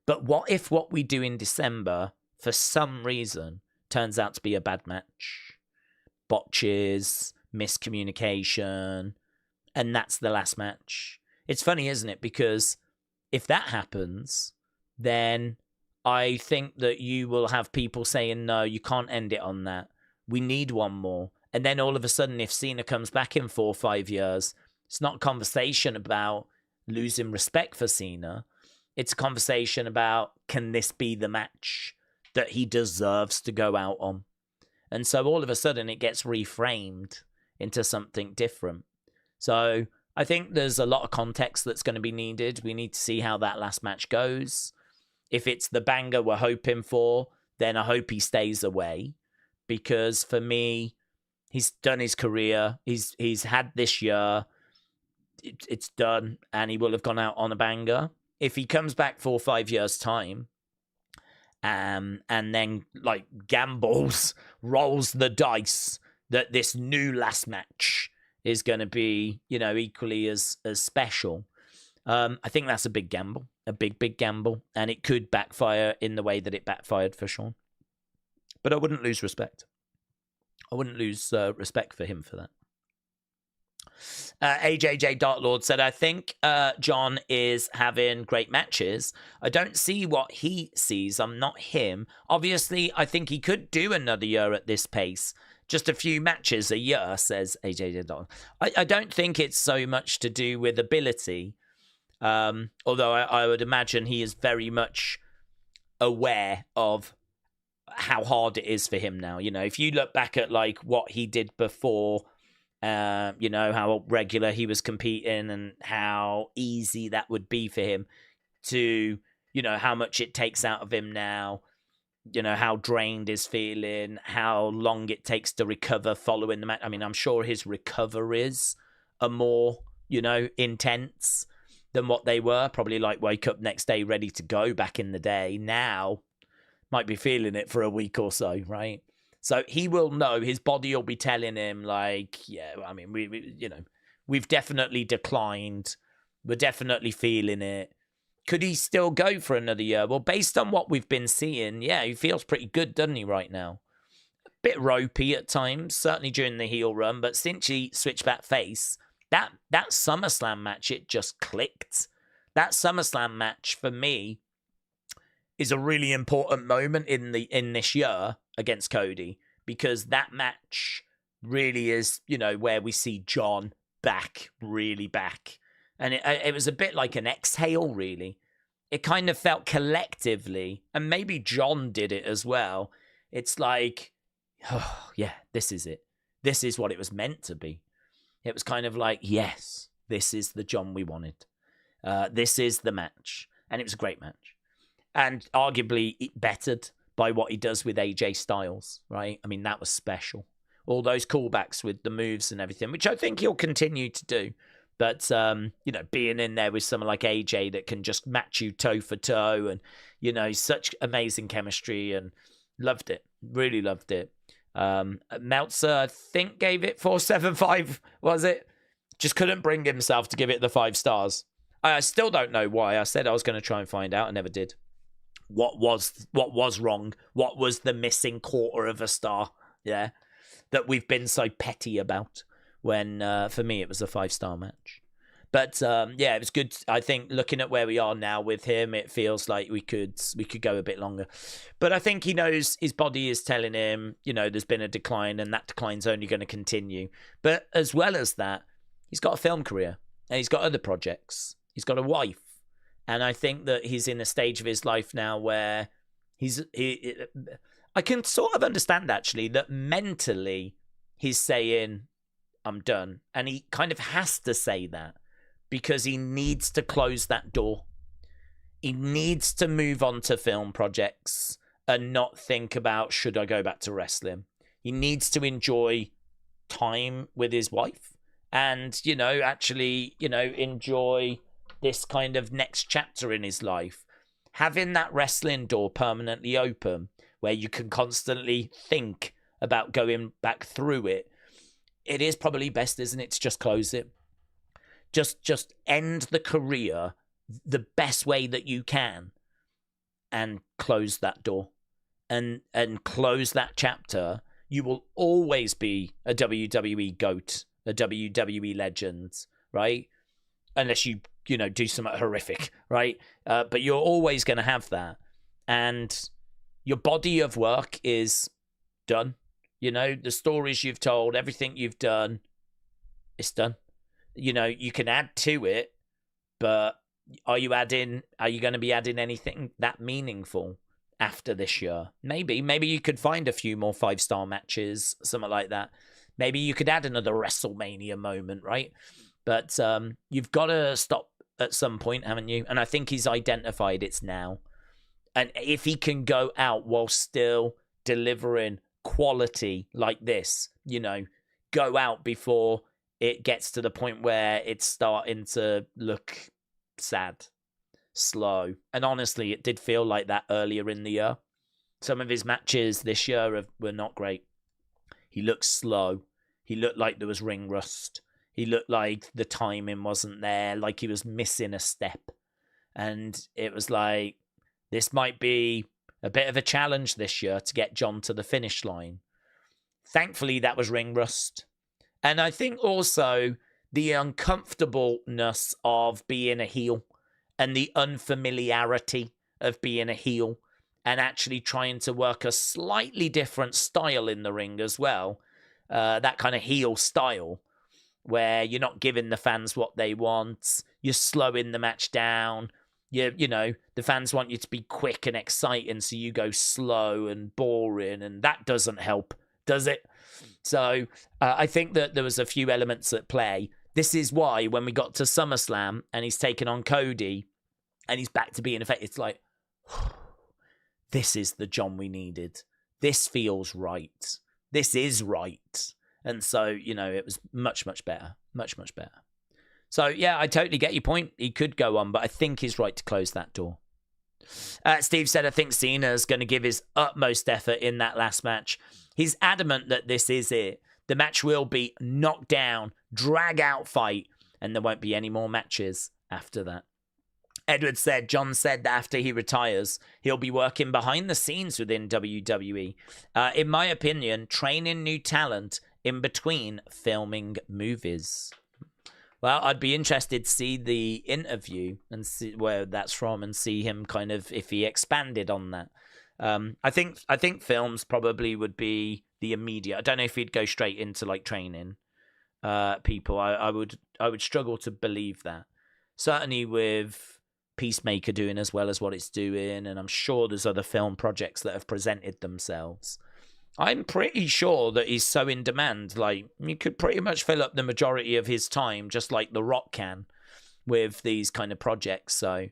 But what if what we do in December, for some reason, turns out to be a bad match? Botches, miscommunication, and that's the last match. It's funny, isn't it? Because if that happens, then I think that you will have people saying, no, you can't end it on that. We need one more. And then all of a sudden, if Cena comes back in 4 or 5 years, it's not a conversation about losing respect for Cena. It's a conversation about, can this be the match that he deserves to go out on? And so all of a sudden it gets reframed into something different. So I think there's a lot of context that's going to be needed. We need to see how that last match goes. If it's the banger we're hoping for, then I hope he stays away. Because for me, he's done his career. He's had this year. It's done. And he will have gone out on a banger. If he comes back 4 or 5 years' time, and then like gambles, rolls the dice that this new last match is going to be, equally as special. I think that's a big gamble, a big gamble, and it could backfire in the way that it backfired for Shawn. But I wouldn't lose respect. I wouldn't lose respect for him for that. AJJ Dartlord said, I think John is having great matches. I don't see what he sees. I'm not him. Obviously, I think he could do another year at this pace. Just a few matches a year, says AJJ Dartlord. I don't think it's so much to do with ability. Although I would imagine he is very much aware of how hard it is for him now. If you look back at like what he did before, how regular he was competing and how easy that would be for him to, how much it takes out of him now, how drained he's feeling, how long it takes to recover following the match. I mean, I'm sure his recoveries are more, intense than what they were. Probably like wake up next day ready to go back in the day. Now, might be feeling it for a week or so, right? So he will know, his body will be telling him, like, yeah, I mean, we've definitely declined. We're definitely feeling it. Could he still go for another year? Well, based on what we've been seeing, yeah, he feels pretty good, doesn't he, right now? A bit ropey at times, certainly during the heel run, but since he switched back face, that SummerSlam match, it just clicked. That SummerSlam match, for me, is a really important moment in this year against Cody, because that match really is, where we see John back, really back. And it was a bit like an exhale, really. it kind of felt collectively, and maybe John did it as well. It's like, oh, yeah, this is it. This is what it was meant to be. It was kind of like, yes, this is the John we wanted. This is the match. And it was a great match. And arguably bettered by what he does with AJ Styles, right? I mean, that was special. All those callbacks with the moves and everything, which I think he'll continue to do. But, being in there with someone like AJ that can just match you toe for toe and, such amazing chemistry, and loved it. Really loved it. Meltzer, I think, gave it 4.75, was it? Just couldn't bring himself to give it the 5 stars. I still don't know why. I said I was going to try and find out. I never did. What was wrong? What was the missing 1/4 of a star? Yeah, that we've been so petty about. When for me it was a 5-star match. But it was good. I think looking at where we are now with him, it feels like we could go a bit longer. But I think he knows his body is telling him, there's been a decline, and that decline's only going to continue. But as well as that, he's got a film career, and he's got other projects. He's got a wife. And I think that he's in a stage of his life now where I can sort of understand, actually, that mentally he's saying, I'm done. And he kind of has to say that because he needs to close that door. He needs to move on to film projects and not think about, should I go back to wrestling? He needs to enjoy time with his wife and, enjoy this kind of next chapter in his life. Having that wrestling door permanently open where you can constantly think about going back through it, it is probably best, isn't it, to just close it? Just end the career the best way that you can and close that door and close that chapter. You will always be a WWE GOAT, a WWE legend, right? Unless you do something horrific, right? But you're always going to have that. And your body of work is done. The stories you've told, everything you've done, it's done. You can add to it, but are you going to be adding anything that meaningful after this year? Maybe you could find a few more 5-star matches, something like that. Maybe you could add another WrestleMania moment, right? But you've got to stop at some point, haven't you? And I think he's identified it's now. And if he can go out while still delivering quality like this, go out before it gets to the point where it's starting to look sad, slow. And honestly, it did feel like that earlier in the year. Some of his matches this year were not great. He looked slow. He looked like there was ring rust. He looked like the timing wasn't there, like he was missing a step. And it was like, this might be a bit of a challenge this year to get John to the finish line. Thankfully, that was ring rust. And I think also the uncomfortableness of being a heel and the unfamiliarity of being a heel and actually trying to work a slightly different style in the ring as well. That kind of heel style where you're not giving the fans what they want. You're slowing the match down. The fans want you to be quick and exciting, so you go slow and boring, and that doesn't help, does it? So I think that there was a few elements at play. This is why when we got to SummerSlam and he's taken on Cody and he's back to being effective, it's like, this is the John we needed. This feels right. This is right. And so, it was much, much better. Much, much better. So, yeah, I totally get your point. He could go on, but I think he's right to close that door. Steve said, I think Cena's going to give his utmost effort in that last match. He's adamant that this is it. The match will be knockdown, drag-out fight, and there won't be any more matches after that. Edward said, John said that after he retires, he'll be working behind the scenes within WWE. In my opinion, training new talent in between filming movies. Well, I'd be interested to see the interview and see where that's from and see him kind of if he expanded on that. I think films probably would be the immediate. I don't know if he'd go straight into like training people. I would struggle to believe that. Certainly with Peacemaker doing as well as what it's doing, and I'm sure there's other film projects that have presented themselves. I'm pretty sure that he's so in demand, like, he could pretty much fill up the majority of his time, just like The Rock can, with these kind of projects. So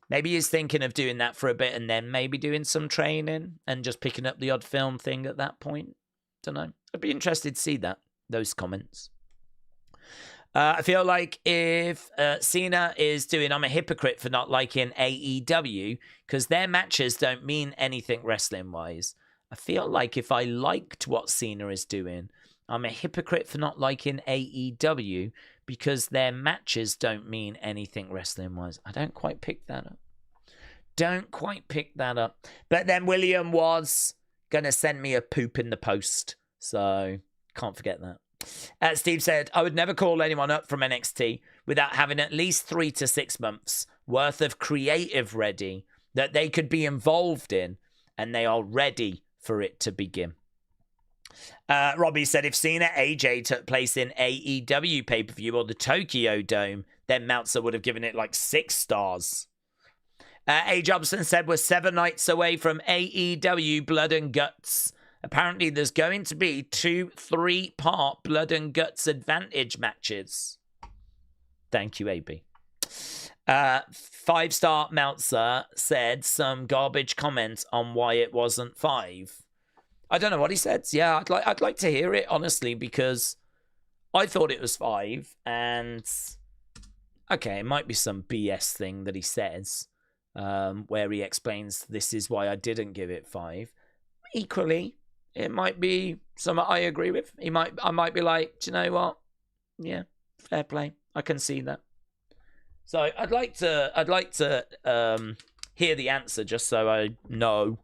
maybe he's thinking of doing that for a bit and then maybe doing some training and just picking up the odd film thing at that point. Don't know. I'd be interested to see those comments. I feel like if Cena is doing I'm a hypocrite for not liking AEW because their matches don't mean anything wrestling-wise. I feel like if I liked what Cena is doing, I'm a hypocrite for not liking AEW because their matches don't mean anything wrestling-wise. I don't quite pick that up. But then William was going to send me a poop in the post. So can't forget that. Steve said, I would never call anyone up from NXT without having at least 3 to 6 months worth of creative ready that they could be involved in, and they are ready for it to begin. Robbie said, if Cena AJ took place in AEW pay-per-view or the Tokyo Dome, then Meltzer would have given it like 6 stars. A. Jobson said, we're 7 nights away from AEW Blood and Guts. Apparently, there's going to be 2 3-part Blood and Guts advantage matches. Thank you, AB. 5-star Meltzer said some garbage comments on why it wasn't 5. I don't know what he said. Yeah, I'd like to hear it, honestly, because I thought it was 5. And, okay, it might be some BS thing that he says, where he explains this is why I didn't give it 5. Equally, it might be something I agree with. I might be like, do you know what? Yeah, fair play. I can see that. So I'd like to hear the answer just so I know,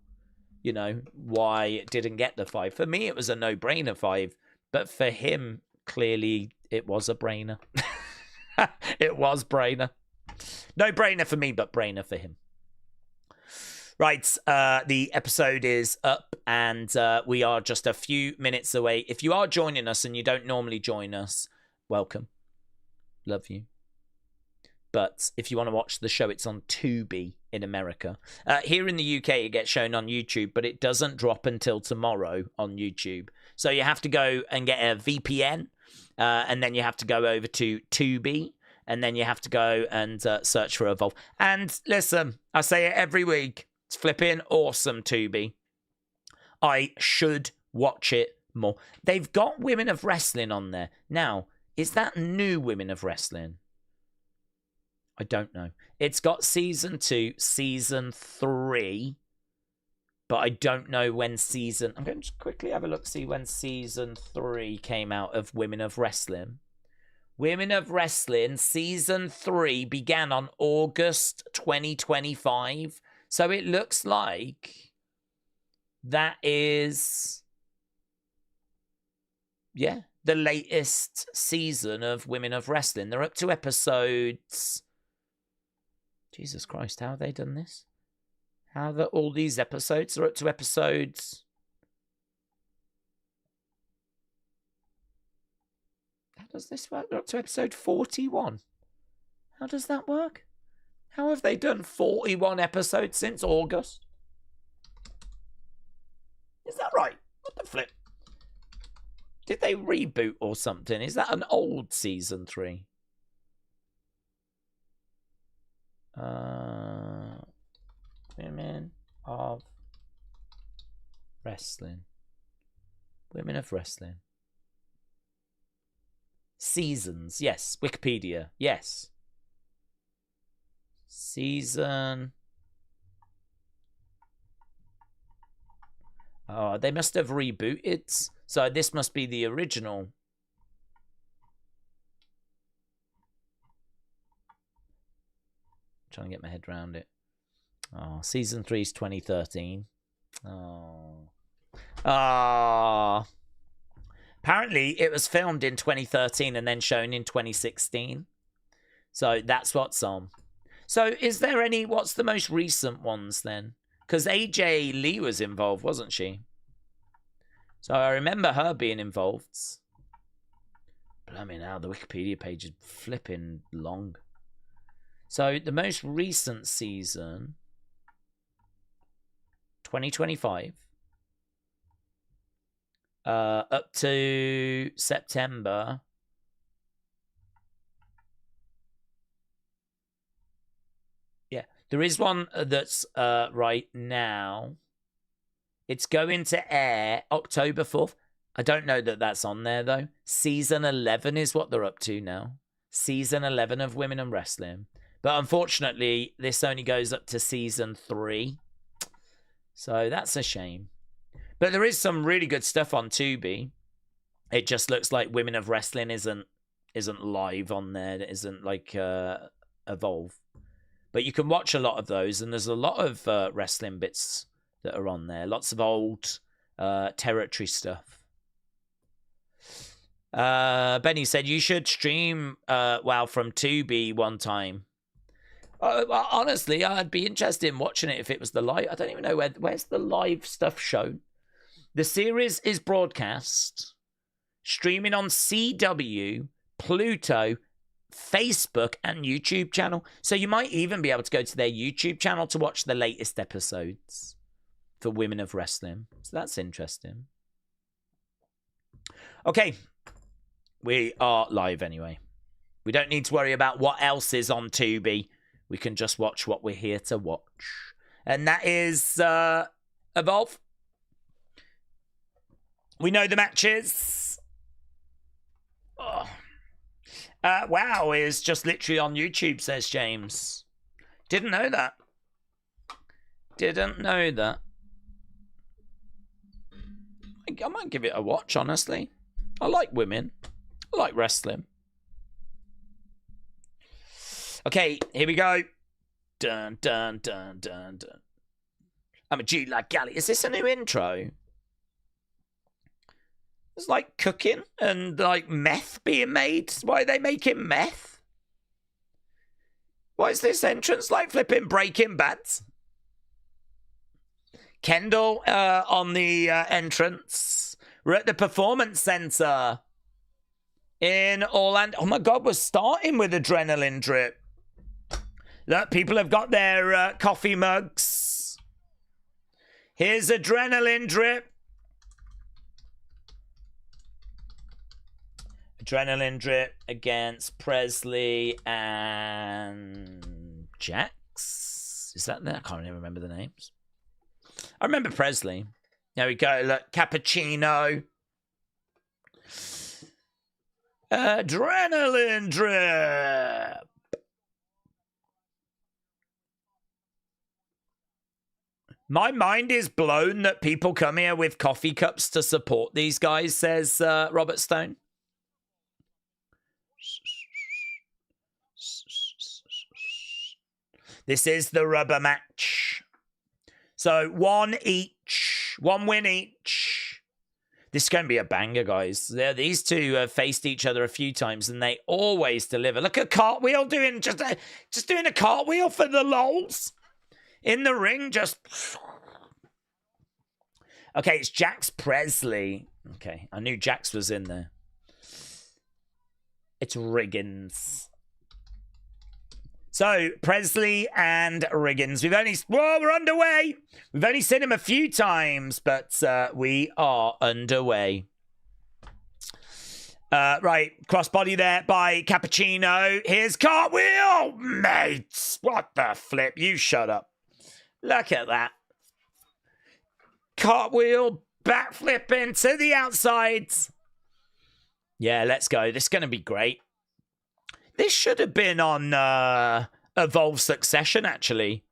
why it didn't get the 5. For me, it was a no-brainer 5, but for him, clearly, it was a brainer. It was brainer. No brainer for me, but brainer for him. Right, the episode is up, and we are just a few minutes away. If you are joining us and you don't normally join us, welcome. Love you. But if you want to watch the show, it's on Tubi in America. Here in the UK, it gets shown on YouTube, but it doesn't drop until tomorrow on YouTube. So you have to go and get a VPN, and then you have to go over to Tubi, and then you have to go and search for Evolve. And listen, I say it every week. It's flipping awesome, Tubi. I should watch it more. They've got Women of Wrestling on there. Now, is that new Women of Wrestling? I don't know. It's got season 2, season 3, but I don't know when season... I'm going to quickly have a look, see when season 3 came out of Women of Wrestling. Women of Wrestling, season 3 began on August 2025. So it looks like that is, yeah, the latest season of Women of Wrestling. They're up to episodes... Jesus Christ, how have they done this? How are all these episodes? They're up to episodes... How does this work? They're up to episode 41. How does that work? How have they done 41 episodes since August? Is that right? What the flip? Did they reboot or something? Is that an old season 3? Women of Wrestling. Women of Wrestling. Seasons. Yes. Wikipedia. Yes. Season. Oh, they must have rebooted. So this must be the original. Trying to get my head around it. Oh, season 3 is 2013. Oh. Ah. Apparently, it was filmed in 2013 and then shown in 2016. So that's what's on. So is there any... What's the most recent ones then? Because AJ Lee was involved, wasn't she? So I remember her being involved. Blimey now, the Wikipedia page is flipping long. So the most recent season, 2025, up to September. Yeah, there is one that's right now. It's going to air October 4th. I don't know that that's on there, though. Season 11 is what they're up to now. Season 11 of Women in Wrestling. But unfortunately, this only goes up to season 3. So that's a shame. But there is some really good stuff on Tubi. It just looks like Women of Wrestling isn't live on there. It isn't like Evolve. But you can watch a lot of those, and there's a lot of wrestling bits that are on there. Lots of old territory stuff. Benny said you should stream WoW from Tubi one time. Well, honestly, I'd be interested in watching it if it was the live. I don't even know where's the live stuff shown. The series is broadcast, streaming on CW, Pluto, Facebook, and YouTube channel. So you might even be able to go to their YouTube channel to watch the latest episodes for Women of Wrestling. So that's interesting. Okay. We are live anyway. We don't need to worry about what else is on Tubi. We can just watch what we're here to watch. And that is Evolve. We know the matches. Oh. WoW is just literally on YouTube, says James. Didn't know that. Didn't know that. I might give it a watch, honestly. I like women. I like wrestling. Okay, here we go. Dun, dun, dun, dun, dun. I'm a G like Galley. Is this a new intro? It's like cooking and like meth being made. Why are they making meth? Why is this entrance like flipping Breaking Bad? Kendal on the entrance. We're at the Performance Center in Orlando. Oh my God, we're starting with adrenaline drip. Look, people have got their coffee mugs. Here's adrenaline drip. Adrenaline drip against Presley and Jax. Is that there? I can't even remember the names. I remember Presley. There we go. Look, cappuccino. Adrenaline drip. My mind is blown that people come here with coffee cups to support these guys, says Robert Stone. This is the rubber match. So one each. One win each. This is going to be a banger, guys. These two have faced each other a few times, and they always deliver. Look at Cartwheel doing just doing a cartwheel for the lols. In the ring, just... Okay, it's Jax Presley. Okay, I knew Jax was in there. It's Riggins. So, Presley and Riggins. We're underway. We've only seen him a few times, but we are underway. Right, crossbody there by Cappuccino. Here's Cartwheel, mates. What the flip? You shut up. Look at that. Cartwheel, backflip into the outsides. Yeah, let's go. This is going to be great. This should have been on Evolve Succession, actually.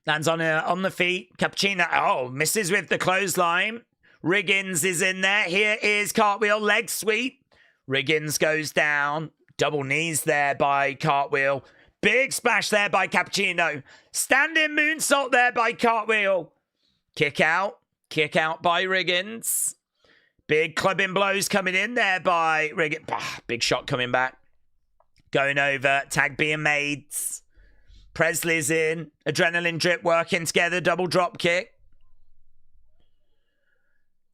Lands on the feet. Cappuccino, oh, misses with the clothesline. Riggins is in there. Here is Cartwheel, leg sweep. Riggins goes down. Double knees there by Cartwheel. Big splash there by Cappuccino. Standing moonsault there by Cartwheel. Kick out. Kick out by Riggins. Big clubbing blows coming in there by Riggins. Big shot coming back. Going over. Tag being made. Presley's in. Adrenaline drip working together. Double drop kick.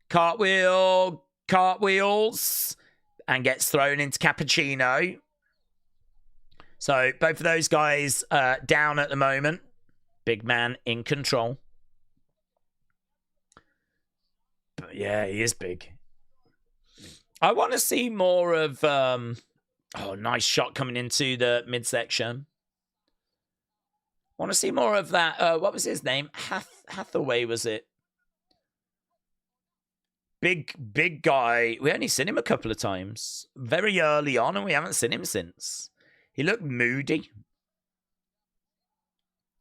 Cartwheel. Cartwheels. And gets thrown into Cappuccino. So both of those guys down at the moment. Big man in control. But yeah, he is big. I want to see more of... oh, nice shot coming into the midsection. I want to see more of that. What was his name? Hathaway, was it? Big guy. We only seen him a couple of times. Very early on, and we haven't seen him since. He looked moody.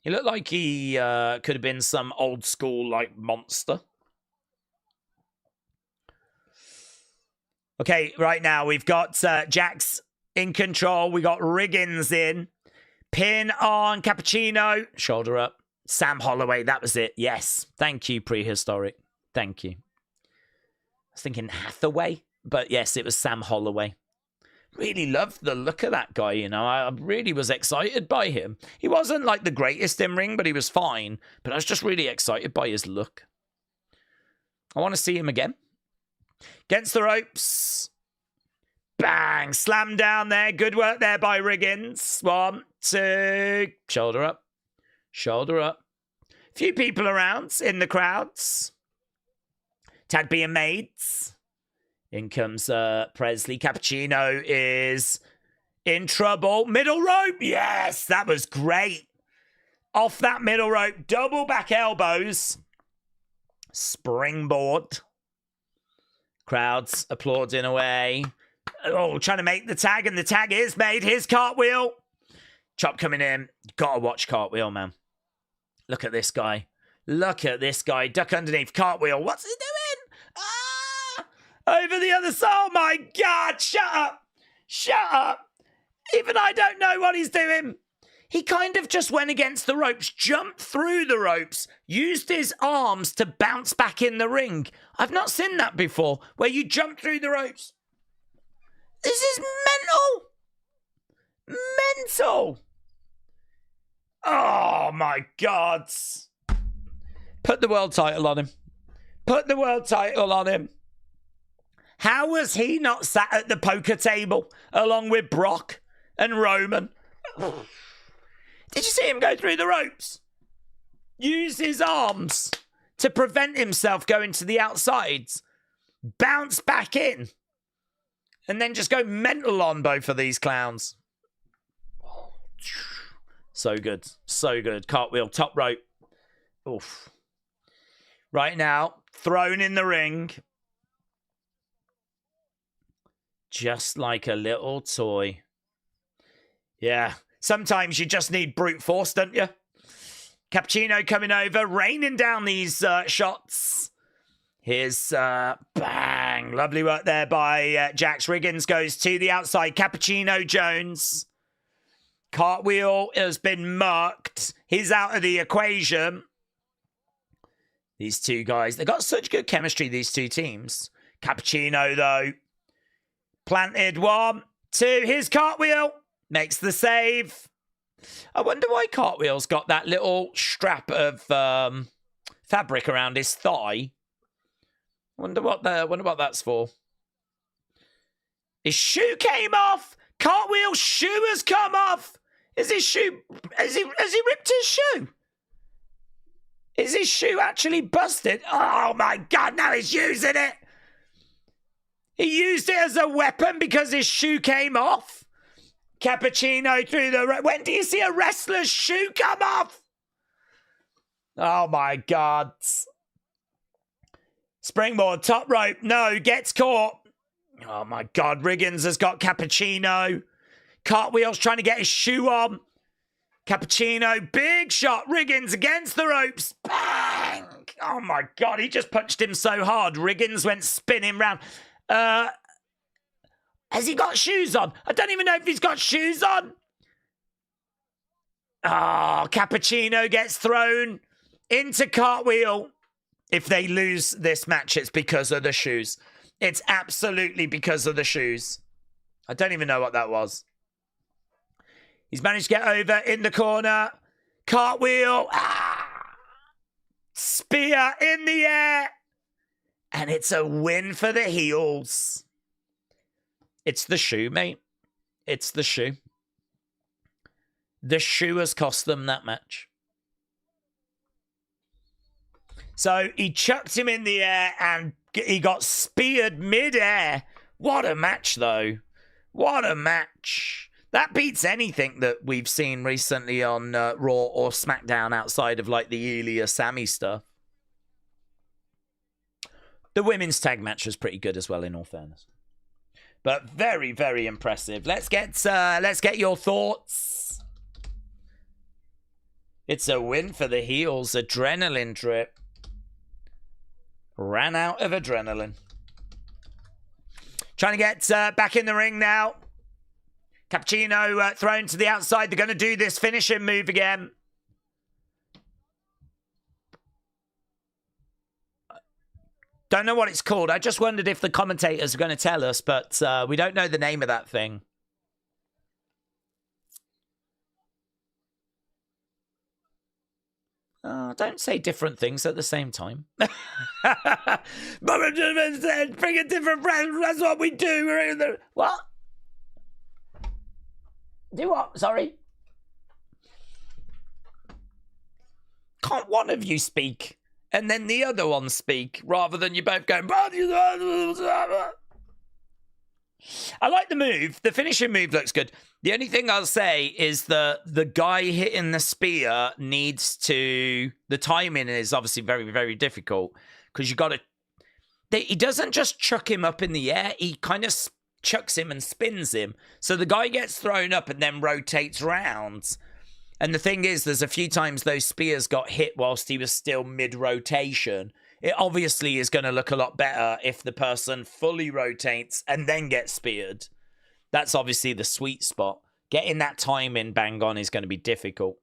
He looked like he could have been some old school, like, monster. Okay, right now we've got Jax in control. We got Riggins in. Pin on Cappuccino. Shoulder up. Sam Holloway, that was it. Yes. Thank you, Prehistoric. Thank you. I was thinking Hathaway, but yes, it was Sam Holloway. Really loved the look of that guy, you know. I really was excited by him. He wasn't like the greatest in ring, but he was fine. But I was just really excited by his look. I want to see him again. Against the ropes. Bang! Slam down there. Good work there by Riggins. 1, 2. Shoulder up. Shoulder up. Few people around in the crowds. Tag being made. In comes Presley. Cappuccino is in trouble. Middle rope. Yes, that was great. Off that middle rope. Double back elbows. Springboard. Crowds applauding away. Oh, trying to make the tag, and the tag is made. Here's Cartwheel. Chop coming in. Gotta watch Cartwheel, man. Look at this guy. Look at this guy. Duck underneath. Cartwheel. What's he doing? Ah! Over the other side. Oh, my God. Shut up. Shut up. Even I don't know what he's doing. He kind of just went against the ropes, jumped through the ropes, used his arms to bounce back in the ring. I've not seen that before, where you jump through the ropes. This is mental. Mental. Oh, my God. Put the world title on him. Put the world title on him. How was he not sat at the poker table along with Brock and Roman? Did you see him go through the ropes? Use his arms to prevent himself going to the outsides. Bounce back in. And then just go mental on both of these clowns. So good. So good. Cartwheel, top rope. Oof. Right now, thrown in the ring. Just like a little toy. Yeah. Sometimes you just need brute force, don't you? Cappuccino coming over, raining down these shots. Here's bang. Lovely work there by Jax. Riggins goes to the outside. Cappuccino Jones. Cartwheel has been marked. He's out of the equation. These two guys, they've got such good chemistry, these two teams. Cappuccino, though. Planted 1, 2. Here's Cartwheel. Makes the save. I wonder why Cartwheel's got that little strap of fabric around his thigh. Wonder what that's for. His shoe came off. Cartwheel's shoe has come off. Is his shoe? Has he ripped his shoe? Is his shoe actually busted? Oh my God! Now he's using it. He used it as a weapon because his shoe came off. Cappuccino through the... When do you see a wrestler's shoe come off? Oh, my God. Springboard, top rope. No, gets caught. Oh, my God. Riggins has got Cappuccino. Cartwheel's trying to get his shoe on. Cappuccino, big shot. Riggins against the ropes. Bang! Oh, my God. He just punched him so hard. Riggins went spinning round. Has he got shoes on? I don't even know if he's got shoes on. Oh, Cappuccino gets thrown into Cartwheel. If they lose this match, it's because of the shoes. It's absolutely because of the shoes. I don't even know what that was. He's managed to get over in the corner. Cartwheel. Spear in the air. And it's a win for the heels. It's the shoe, mate. It's the shoe. The shoe has cost them that match. So he chucked him in the air and he got speared mid-air. What a match, though. What a match. That beats anything that we've seen recently on Raw or SmackDown outside of like the Ilya Sammy stuff. The women's tag match was pretty good as well, in all fairness. But very, very impressive. Let's get your thoughts. It's a win for the heels. Adrenaline drip. Ran out of adrenaline. Trying to get back in the ring now. Cappuccino thrown to the outside. They're going to do this finishing move again. Don't know what it's called. I just wondered if the commentators are going to tell us, but we don't know the name of that thing. Don't say different things at the same time. Mama just said, bring a different friend. That's what we do. We're in the... What? Do what? Sorry. Can't one of you speak and then the other one speak rather than you both going... I like the move. The finishing move looks good. The only thing I'll say is the guy hitting the spear needs to... The timing is obviously very, very difficult because you got to... He doesn't just chuck him up in the air. He kind of chucks him and spins him. So the guy gets thrown up and then rotates round. And the thing is, there's a few times those spears got hit whilst he was still mid-rotation. It obviously is going to look a lot better if the person fully rotates and then gets speared. That's obviously the sweet spot. Getting that timing bang on is going to be difficult.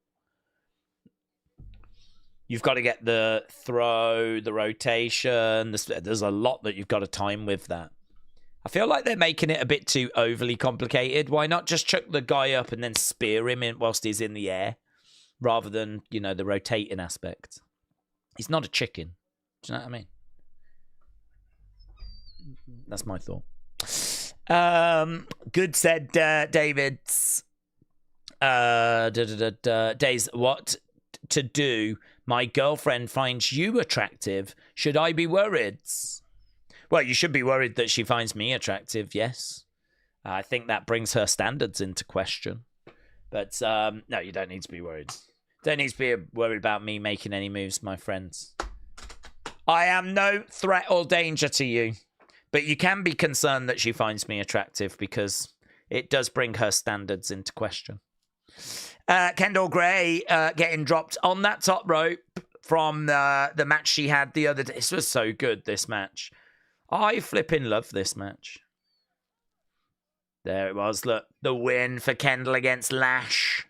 You've got to get the throw, the rotation. There's a lot that you've got to time with that. I feel like they're making it a bit too overly complicated. Why not just chuck the guy up and then spear him in whilst he's in the air rather than, you know, the rotating aspect? He's not a chicken. Do you know what I mean? That's my thought. Good said David's. Daze, what to do? My girlfriend finds you attractive. Should I be worried? Well, you should be worried that she finds me attractive, yes. I think that brings her standards into question. But no, you don't need to be worried. Don't need to be worried about me making any moves, my friends. I am no threat or danger to you. But you can be concerned that she finds me attractive because it does bring her standards into question. Kendal Gray getting dropped on that top rope from the match she had the other day. This was so good, this match. I flipping love this match. There it was. Look, the win for Kendal against Lash.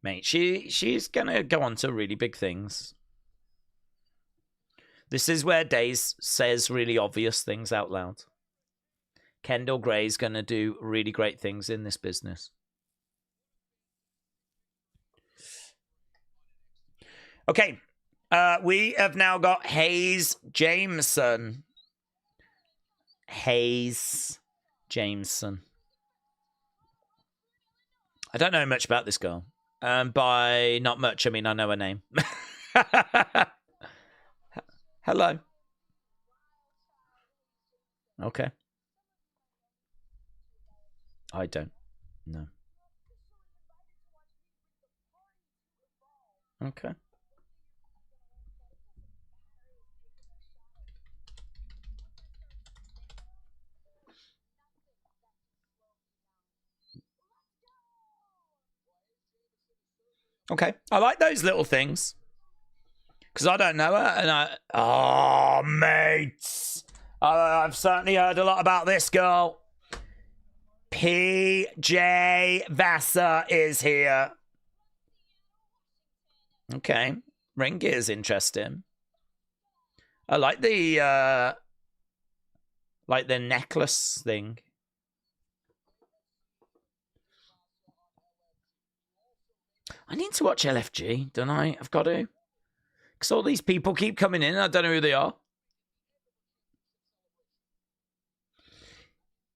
Mate, she's going to go on to really big things. This is where Daze says really obvious things out loud. Kendal Gray's going to do really great things in this business. Okay, we have now got Hayes Jameson. Hayes Jameson. I don't know much about this girl. By not much, I mean I know her name. Hello. Okay. I don't. No. Okay. Okay, I like those little things. Because I don't know her, and oh, mates. I've certainly heard a lot about this girl. PJ Vassar is here. Okay, ring gear's interesting. I like the necklace thing. I need to watch LFG, don't I? I've got to. Because all these people keep coming in. I don't know who they are.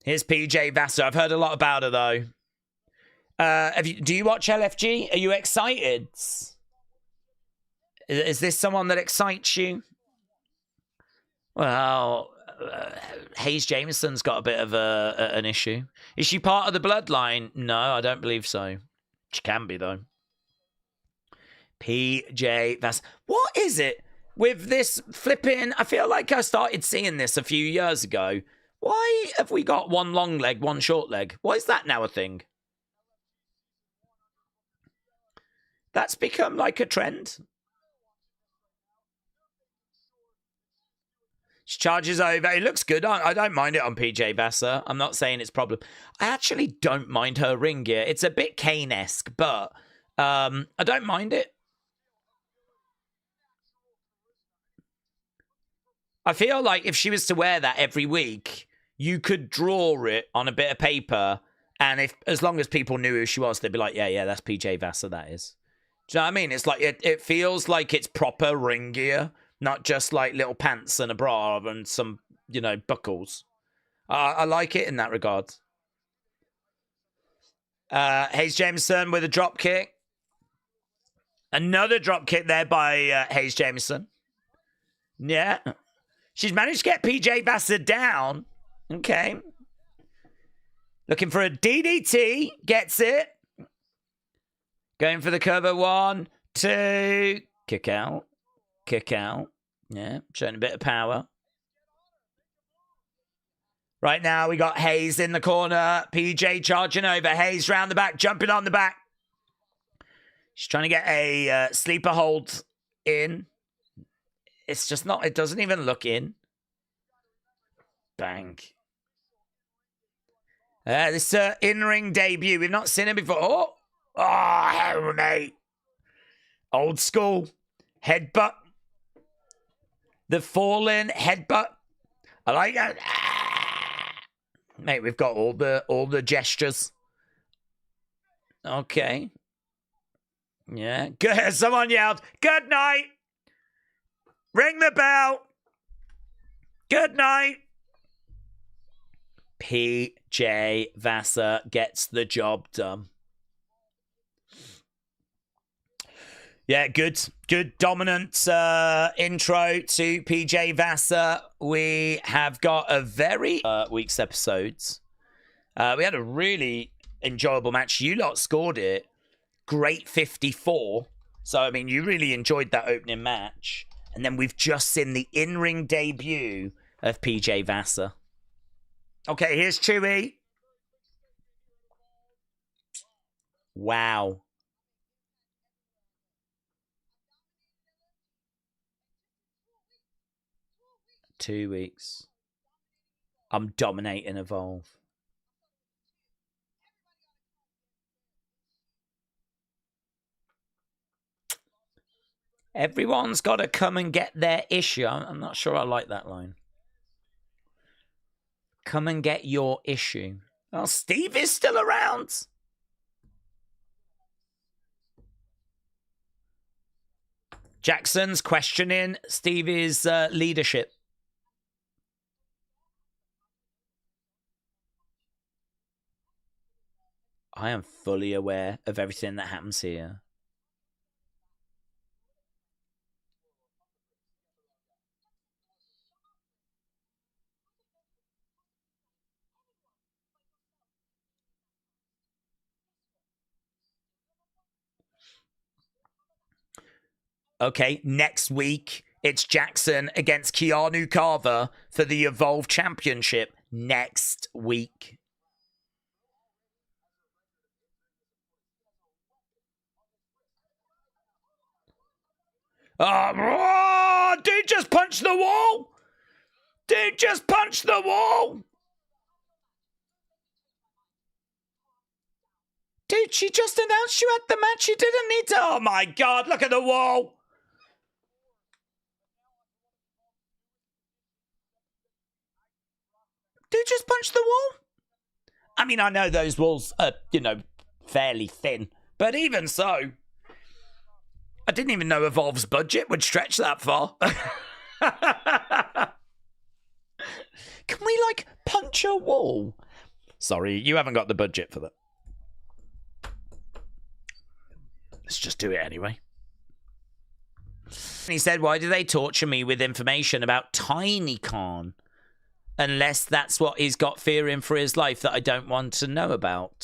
Here's PJ Vassar. I've heard a lot about her, though. Do you watch LFG? Are you excited? Is this someone that excites you? Well, Hayes Jameson's got a bit of an issue. Is she part of the bloodline? No, I don't believe so. She can be, though. PJ Vassar. What is it with this flipping? I feel like I started seeing this a few years ago. Why have we got one long leg, one short leg? Why is that now a thing? That's become like a trend. She charges over. It looks good. I don't mind it on PJ Vassar. I'm not saying it's a problem. I actually don't mind her ring gear. It's a bit Kane-esque, but I don't mind it. I feel like if she was to wear that every week, you could draw it on a bit of paper, and as long as people knew who she was, they'd be like, yeah, that's PJ Vassar, that is. Do you know what I mean? It's like, it feels like it's proper ring gear, not just like little pants and a bra and some, buckles. I like it in that regard. Hayes Jameson with a drop kick. Another drop kick there by Hayes Jameson. Yeah. She's managed to get PJ Vassar down. Okay. Looking for a DDT. Gets it. Going for the cover. 1, 2. Kick out. Kick out. Yeah. Showing a bit of power. Right now, we got Hayes in the corner. PJ charging over. Hayes round the back. Jumping on the back. She's trying to get a sleeper hold in. It's just not, it doesn't even look in. Bang. This in-ring debut. We've not seen it before. Oh, hell, mate. Old school. Headbutt. The fallen headbutt. I like that. Mate, we've got all the gestures. Okay. Yeah. Good. Someone yelled, "Good night." Ring the bell. Good night. PJ Vassar gets the job done. Yeah, good dominant intro to PJ Vassar. We have got a very week's episodes. We had a really enjoyable match. You lot scored it. Great 54. So, I mean, you really enjoyed that opening match. And then we've just seen the in-ring debut of PJ Vassar. Okay, here's Choo. Wow. Two weeks. I'm dominating Evolve. Everyone's got to come and get their issue. I'm not sure I like that line. Come and get your issue. Oh, Steve is still around. Jackson's questioning Stevie's leadership. I am fully aware of everything that happens here. Okay, next week, it's Jackson against Keanu Carver for the Evolve Championship next week. Oh, dude just punched the wall. Dude just punched the wall. Dude, she just announced you had the match. You didn't need to. Oh, my God. Look at the wall. Dude just punched the wall. I mean, I know those walls are, fairly thin. But even so, I didn't even know Evolve's budget would stretch that far. Can we, punch a wall? Sorry, you haven't got the budget for that. Let's just do it anyway. He said, why do they torture me with information about Tiny Khan? Unless that's what he's got fearing for his life that I don't want to know about.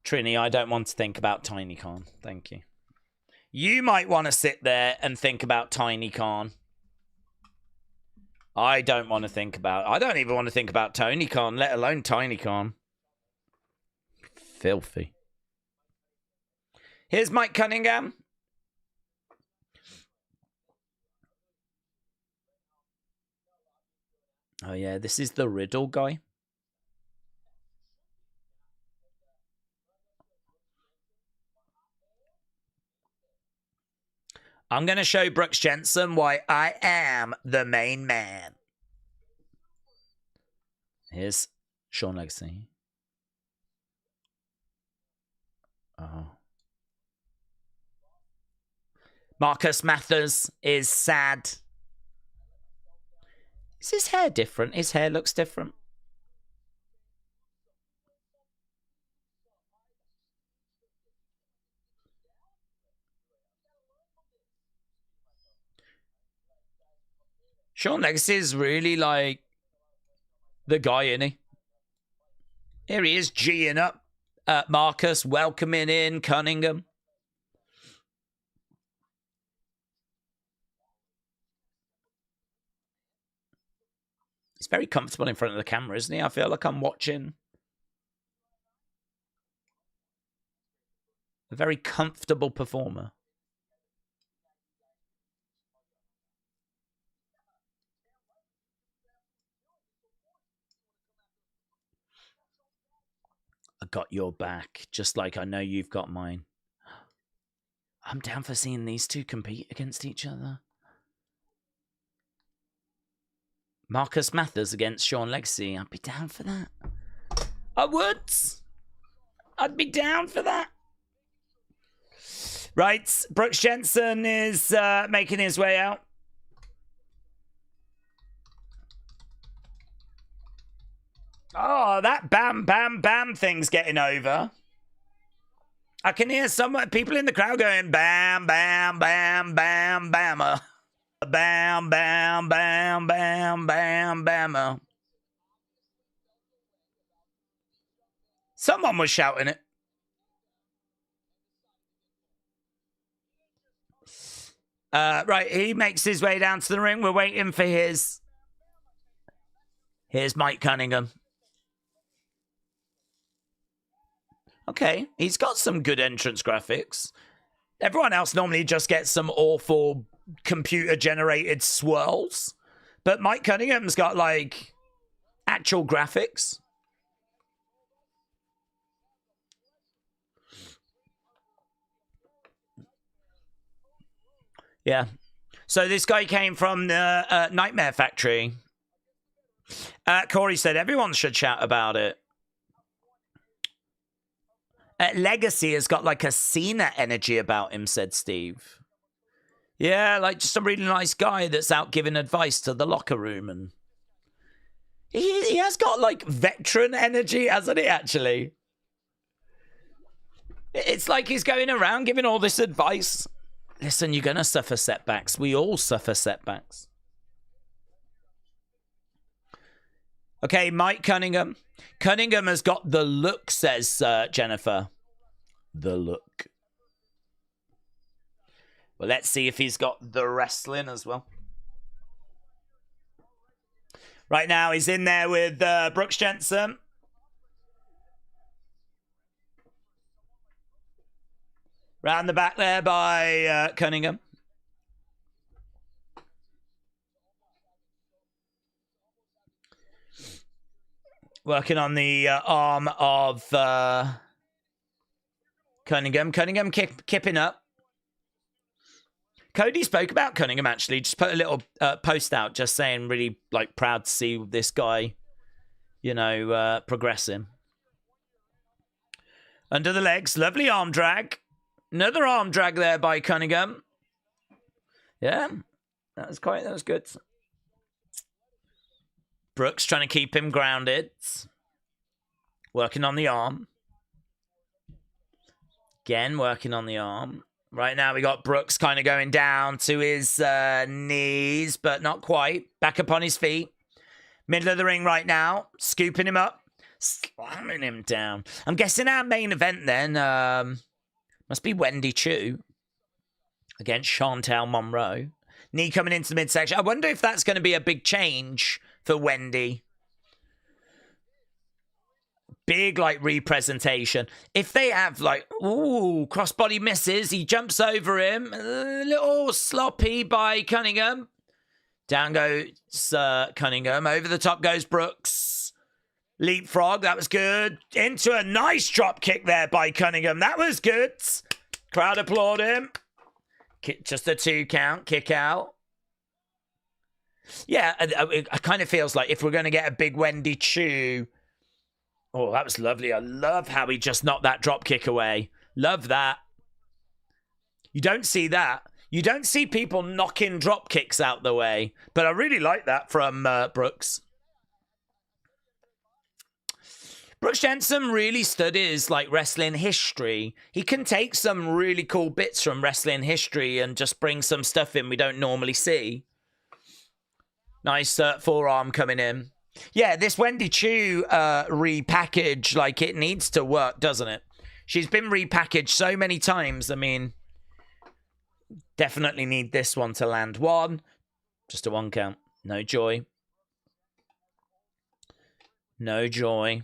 Trini, I don't want to think about Tiny Khan. Thank you. You might want to sit there and think about Tiny Khan. I don't want to think about... I don't even want to think about Tony Khan, let alone Tiny Khan. Filthy. Here's Mike Cunningham. Oh, yeah, this is the Riddle guy. I'm going to show Brooks Jensen why I am the main man. Here's Sean Legacy. Oh. Marcus Mathers is sad. Is his hair different? His hair looks different. Sean Legacy is really like the guy, isn't he? Here he is, G'ing up. Marcus welcoming in Cunningham. He's very comfortable in front of the camera, isn't he? I feel like I'm watching a very comfortable performer. I got your back, just like I know you've got mine. I'm down for seeing these two compete against each other. Marcus Mathers against Sean Legacy. I'd be down for that. I would. I'd be down for that. Right, Brooks Jensen is making his way out. Oh, that bam, bam, bam thing's getting over. I can hear some people in the crowd going bam, bam, bam, bam, bammer. Bam, bam, bam, bam, bam, bammer. Someone was shouting it. Right, he makes his way down to the ring. We're waiting for his... Here's Mike Cunningham. Okay, he's got some good entrance graphics. Everyone else normally just gets some awful computer-generated swirls. But Mike Cunningham's got, like, actual graphics. Yeah. So this guy came from the Nightmare Factory. Corey said, everyone should shout about it. Legacy has got like a Cena energy about him, said Steve. Yeah, like just a really nice guy that's out giving advice to the locker room. And he has got like veteran energy, hasn't he, actually? It's like he's going around giving all this advice. Listen, you're going to suffer setbacks. We all suffer setbacks. Okay, Mike Cunningham. Cunningham has got the look, says Jennifer. The look. Well, let's see if he's got the wrestling as well. Right now, he's in there with Brooks Jensen. Round the back there by Cunningham. Working on the arm of Cunningham. Cunningham kipping up. Cody spoke about Cunningham, actually. Just put a little post out just saying really like proud to see this guy, you know, progressing. Under the legs. Lovely arm drag. Another arm drag there by Cunningham. Yeah. That was good. Brooks trying to keep him grounded. Working on the arm. Again, working on the arm. Right now, we got Brooks kind of going down to his knees, but not quite. Back up on his feet. Middle of the ring right now. Scooping him up. Slamming him down. I'm guessing our main event then must be Wendy Choo against Chantal Monroe. Knee coming into the midsection. I wonder if that's going to be a big change for Wendy. Big, like, representation. If they have, like, ooh, crossbody misses. He jumps over him. A little sloppy by Cunningham. Down goes Cunningham. Over the top goes Brooks. Leapfrog. That was good. Into a nice drop kick there by Cunningham. That was good. Crowd applaud him. Just a 2 count. Kick out. Yeah, it kind of feels like if we're going to get a big Wendy Choo. Oh, that was lovely. I love how he just knocked that drop kick away. Love that. You don't see that. You don't see people knocking drop kicks out the way. But I really like that from Brooks. Brooks Jensen really studies like wrestling history. He can take some really cool bits from wrestling history and just bring some stuff in we don't normally see. Nice forearm coming in. Yeah, this Wendy Choo repackage, like, it needs to work, doesn't it? She's been repackaged so many times. I mean, definitely need this one to land. 1. Just a 1 count. No joy. No joy.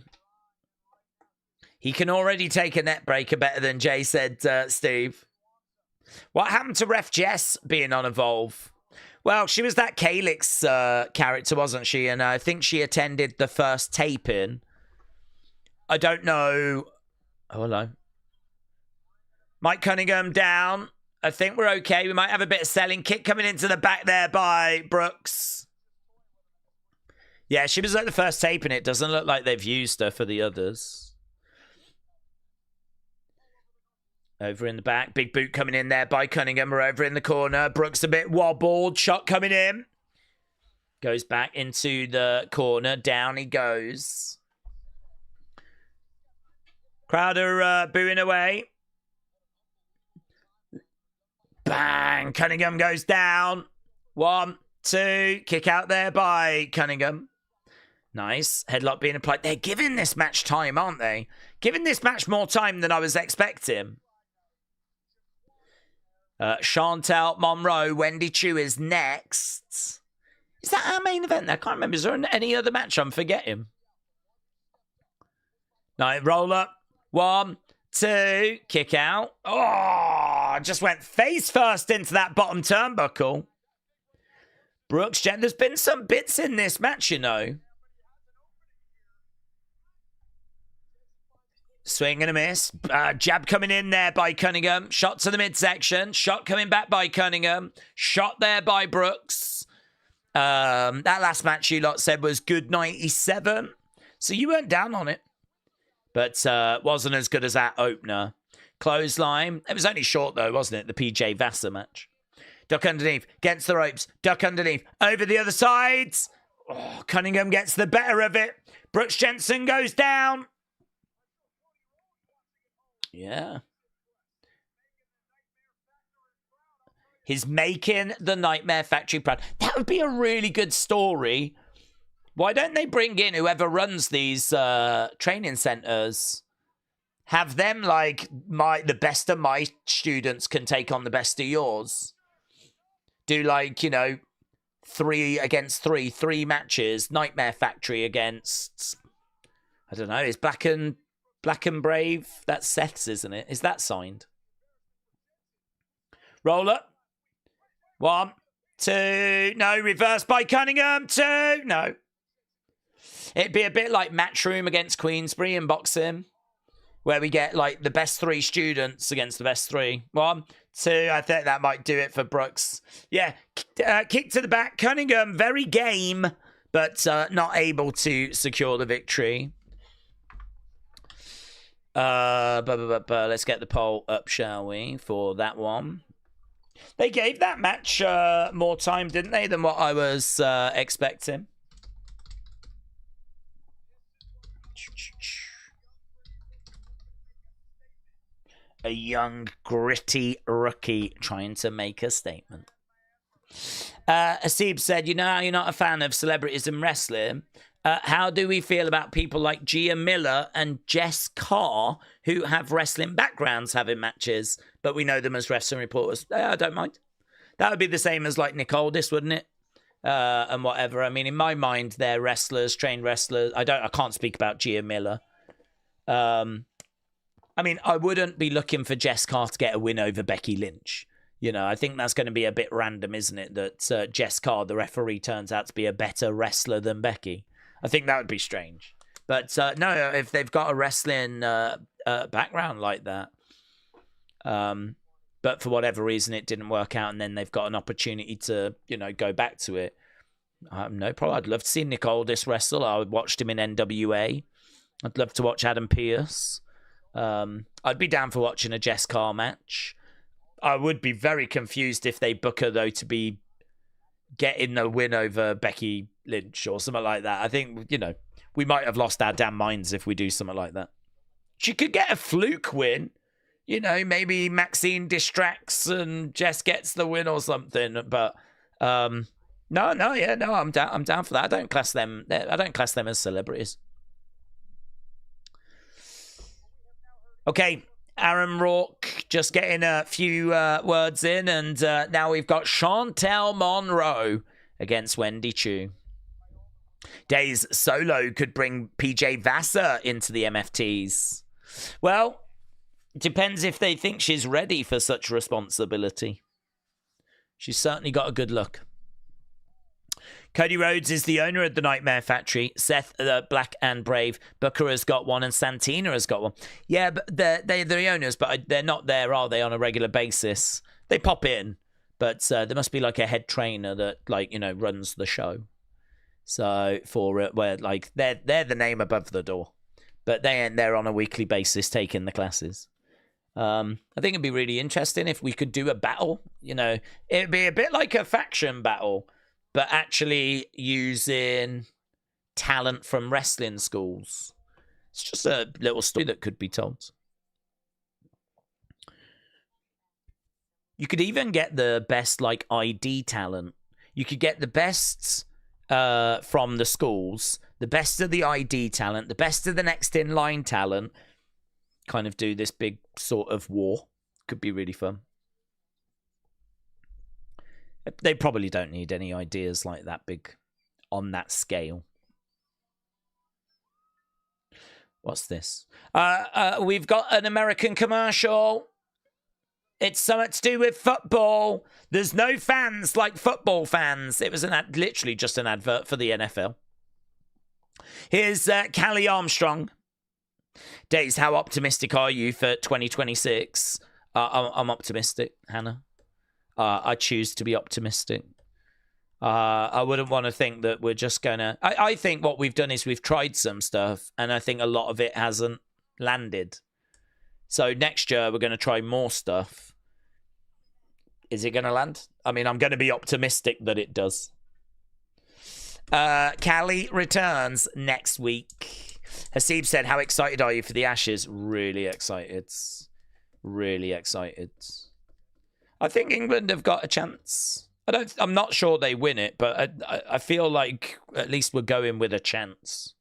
He can already take a net breaker better than Jay said, Steve. What happened to Ref Jess being on Evolve? Well, she was that Calix character, wasn't she? And I think she attended the first taping. I don't know. Oh, hello. Mike Cunningham down. I think we're okay. We might have a bit of selling. Kick coming into the back there by Brooks. Yeah, she was at the first taping. It doesn't look like they've used her for the others. Over in the back. Big boot coming in there by Cunningham. We're over in the corner. Brooks a bit wobbled. Shot coming in. Goes back into the corner. Down he goes. Crowder booing away. Bang. Cunningham goes down. 1, 2. Kick out there by Cunningham. Nice. Headlock being applied. They're giving this match time, aren't they? Giving this match more time than I was expecting. Chantal Monroe, Wendy Choo is next. Is that our main event? I can't remember. Is there any other match I'm forgetting? No, roll up. 1, 2, kick out. Oh, just went face first into that bottom turnbuckle. Brooks, there's been some bits in this match, you know. Swing and a miss. Jab coming in there by Cunningham. Shot to the midsection. Shot coming back by Cunningham. Shot there by Brooks. That last match you lot said was good 97. So you weren't down on it. But wasn't as good as that opener. Clothesline. It was only short though, wasn't it? The PJ Vassar match. Duck underneath. Against the ropes. Duck underneath. Over the other side. Oh, Cunningham gets the better of it. Brooks Jensen goes down. Yeah. He's making the Nightmare Factory proud. That would be a really good story. Why don't they bring in whoever runs these training centers? Have them like the best of my students can take on the best of yours. Do like, you know, 3 against 3 matches. Nightmare Factory against, I don't know, is Black and Brave? That's Seth's, isn't it? Is that signed? Roll up. 1, 2. No, reverse by Cunningham. 2. No. It'd be a bit like Matchroom against Queensbury in boxing, where we get like the best 3 students against the best 3. 1, 2. I think that might do it for Brooks. Yeah. Kick to the back. Cunningham, very game, but not able to secure the victory. Let's get the poll up, shall we, for that one. They gave that match more time, didn't they, than what I was expecting. A young, gritty rookie trying to make a statement. Asib said, you know how you're not a fan of celebrities in wrestling? How do we feel about people like Gia Miller and Jess Carr, who have wrestling backgrounds having matches, but we know them as wrestling reporters? I don't mind. That would be the same as like Nick Aldis, wouldn't it? And whatever. I mean, in my mind, they're wrestlers, trained wrestlers. I can't speak about Gia Miller. I mean, I wouldn't be looking for Jess Carr to get a win over Becky Lynch. You know, I think that's going to be a bit random, isn't it? That Jess Carr, the referee, turns out to be a better wrestler than Becky. I think that would be strange. But no, if they've got a wrestling background like that, but for whatever reason it didn't work out, and then they've got an opportunity to, you know, go back to it, no problem. I'd love to see Nick Aldis wrestle. I watched him in NWA. I'd love to watch Adam Pearce. I'd be down for watching a Jess Carr match. I would be very confused if they book her, though, to be getting the win over Becky Lynch or something like that. I think, you know, we might have lost our damn minds if we do something like that. She could get a fluke win. You know, maybe Maxine distracts and Jess gets the win or something. But I'm down for that. I don't class them as celebrities. Okay, Aaron Rourke just getting a few words in, and now we've got Chantel Monroe against Wendy Choo. Daze solo could bring PJ Vassar into the MFTs. Well, it depends if they think she's ready for such responsibility. She's certainly got a good look. Cody Rhodes is the owner of the Nightmare Factory. Seth, Black and Brave. Booker has got one and Santina has got one. Yeah, but they're the owners, but they're not there, are they, on a regular basis? They pop in, but there must be like a head trainer that, like, you know, runs the show. So for it, where like they're the name above the door, but they ain't there on a weekly basis taking the classes. I think it'd be really interesting if we could do a battle. You know, it'd be a bit like a faction battle, but actually using talent from wrestling schools. It's just a little story that could be told. You could even get the best, like, ID talent. You could get the best from the schools, the best of the ID talent, the best of the next in line talent. Kind of do this big sort of war. Could be really fun. They probably don't need any ideas like that big on that scale. What's this? We've got an American commercial. It's something to do with football. There's no fans like football fans. It was literally just an advert for the NFL. Here's Callie Armstrong. Daze, how optimistic are you for 2026? I'm optimistic, Hannah. I choose to be optimistic. I wouldn't want to think that we're just going to... I think what we've done is we've tried some stuff, and I think a lot of it hasn't landed. So next year, we're going to try more stuff. Is it going to land? I mean, I'm going to be optimistic that it does. Callie returns next week. Hasib said, how excited are you for the Ashes? Really excited. Really excited. I think England have got a chance. I'm not sure they win it, but I feel like at least we're going with a chance.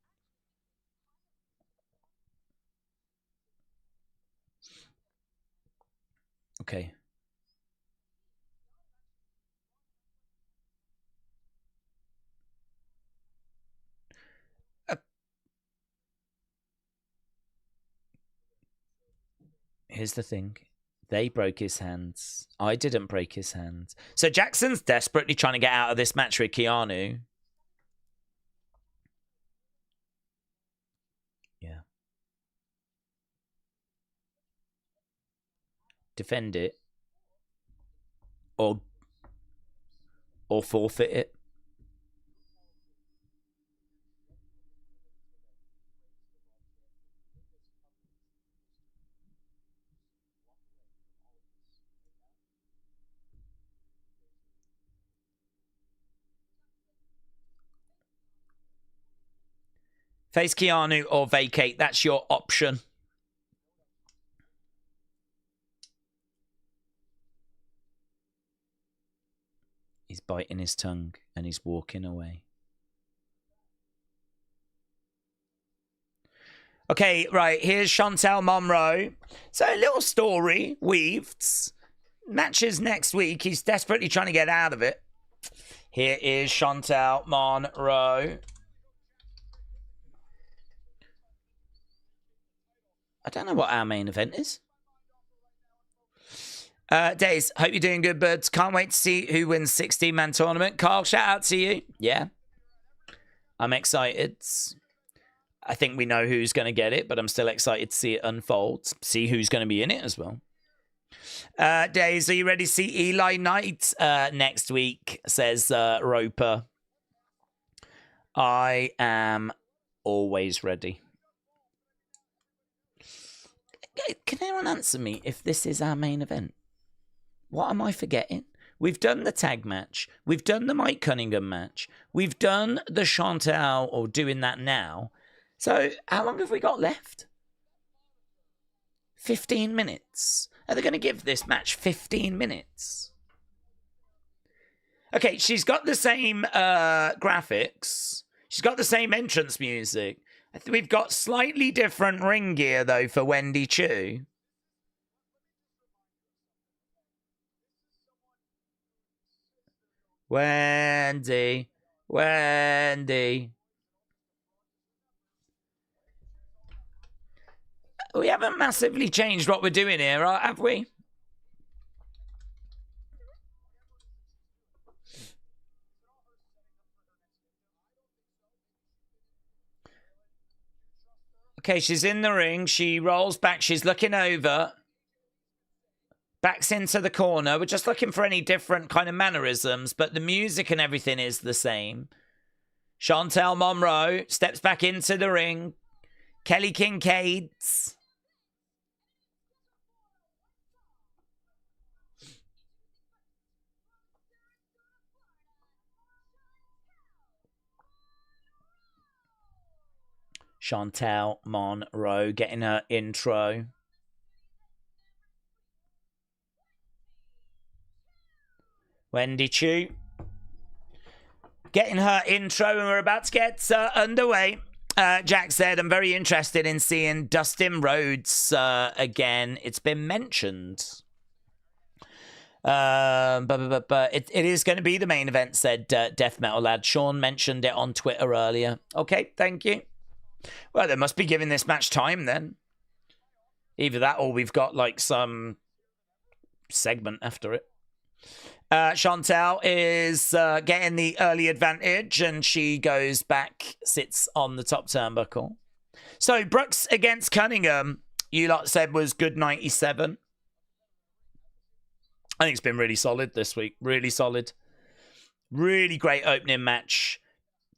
Okay. Here's the thing. They broke his hands. I didn't break his hands. So Jackson's desperately trying to get out of this match with Keanu. Yeah. Defend it. Or forfeit it. Face Keanu or vacate. That's your option. He's biting his tongue and he's walking away. Okay, right, here's Chantal Monroe. So a little story weaved. Matches next week. He's desperately trying to get out of it. Here is Chantal Monroe. I don't know what our main event is. Daze, hope you're doing good, birds. Can't wait to see who wins 16-man tournament. Carl, shout out to you. Yeah. I'm excited. I think we know who's going to get it, but I'm still excited to see it unfold. See who's going to be in it as well. Daze, are you ready to see Eli Knight next week? Says Roper. I am always ready. Can anyone answer me if this is our main event? What am I forgetting? We've done the tag match. We've done the Mike Cunningham match. We've done the Chantal, or doing that now. So how long have we got left? 15 minutes. Are they going to give this match 15 minutes? Okay, she's got the same graphics. She's got the same entrance music. We've got slightly different ring gear, though, for Wendy Choo. Wendy. Wendy. We haven't massively changed what we're doing here, have we? Okay, she's in the ring. She rolls back. She's looking over. Backs into the corner. We're just looking for any different kind of mannerisms, but the music and everything is the same. Chantal Monroe steps back into the ring. Kelly Kincaid's. Chantal Monroe getting her intro. Wendy Choo getting her intro, and we're about to get underway. Jack said, I'm very interested in seeing Dustin Rhodes again. It's been mentioned. But it is going to be the main event, said Death Metal Lad. Sean mentioned it on Twitter earlier. Okay, thank you. Well, they must be giving this match time then. Either that or we've got like some segment after it. Chantal is getting the early advantage, and she goes back, sits on the top turnbuckle. So Brooks against Cunningham, you lot said was good 97. I think it's been really solid this week. Really solid. Really great opening match.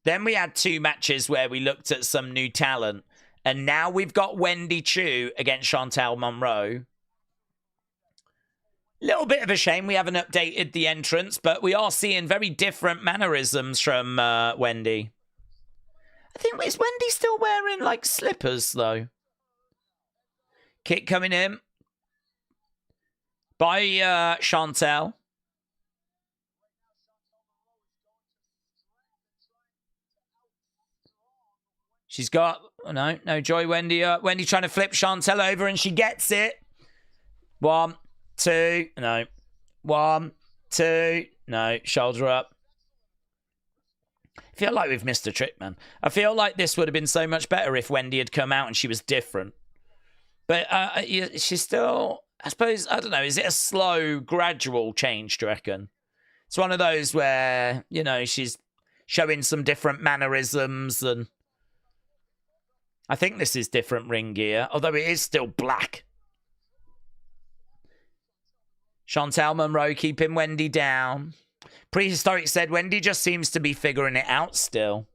Then we had two matches where we looked at some new talent. And now we've got Wendy Choo against Chantal Monroe. Little bit of a shame we haven't updated the entrance, but we are seeing very different mannerisms from Wendy. I think, is Wendy still wearing, like, slippers, though? Kick coming in by Chantal. She's got, no joy, Wendy. Wendy trying to flip Chantal over, and she gets it. 1, 2, no. 1, 2, no. Shoulder up. I feel like we've missed a trick, man. I feel like this would have been so much better if Wendy had come out and she was different. But she's still, I suppose, I don't know, is it a slow, gradual change, do you reckon? It's one of those where, you know, she's showing some different mannerisms, and I think this is different ring gear, although it is still black. Chantal Monroe keeping Wendy down. Prehistoric said Wendy just seems to be figuring it out still.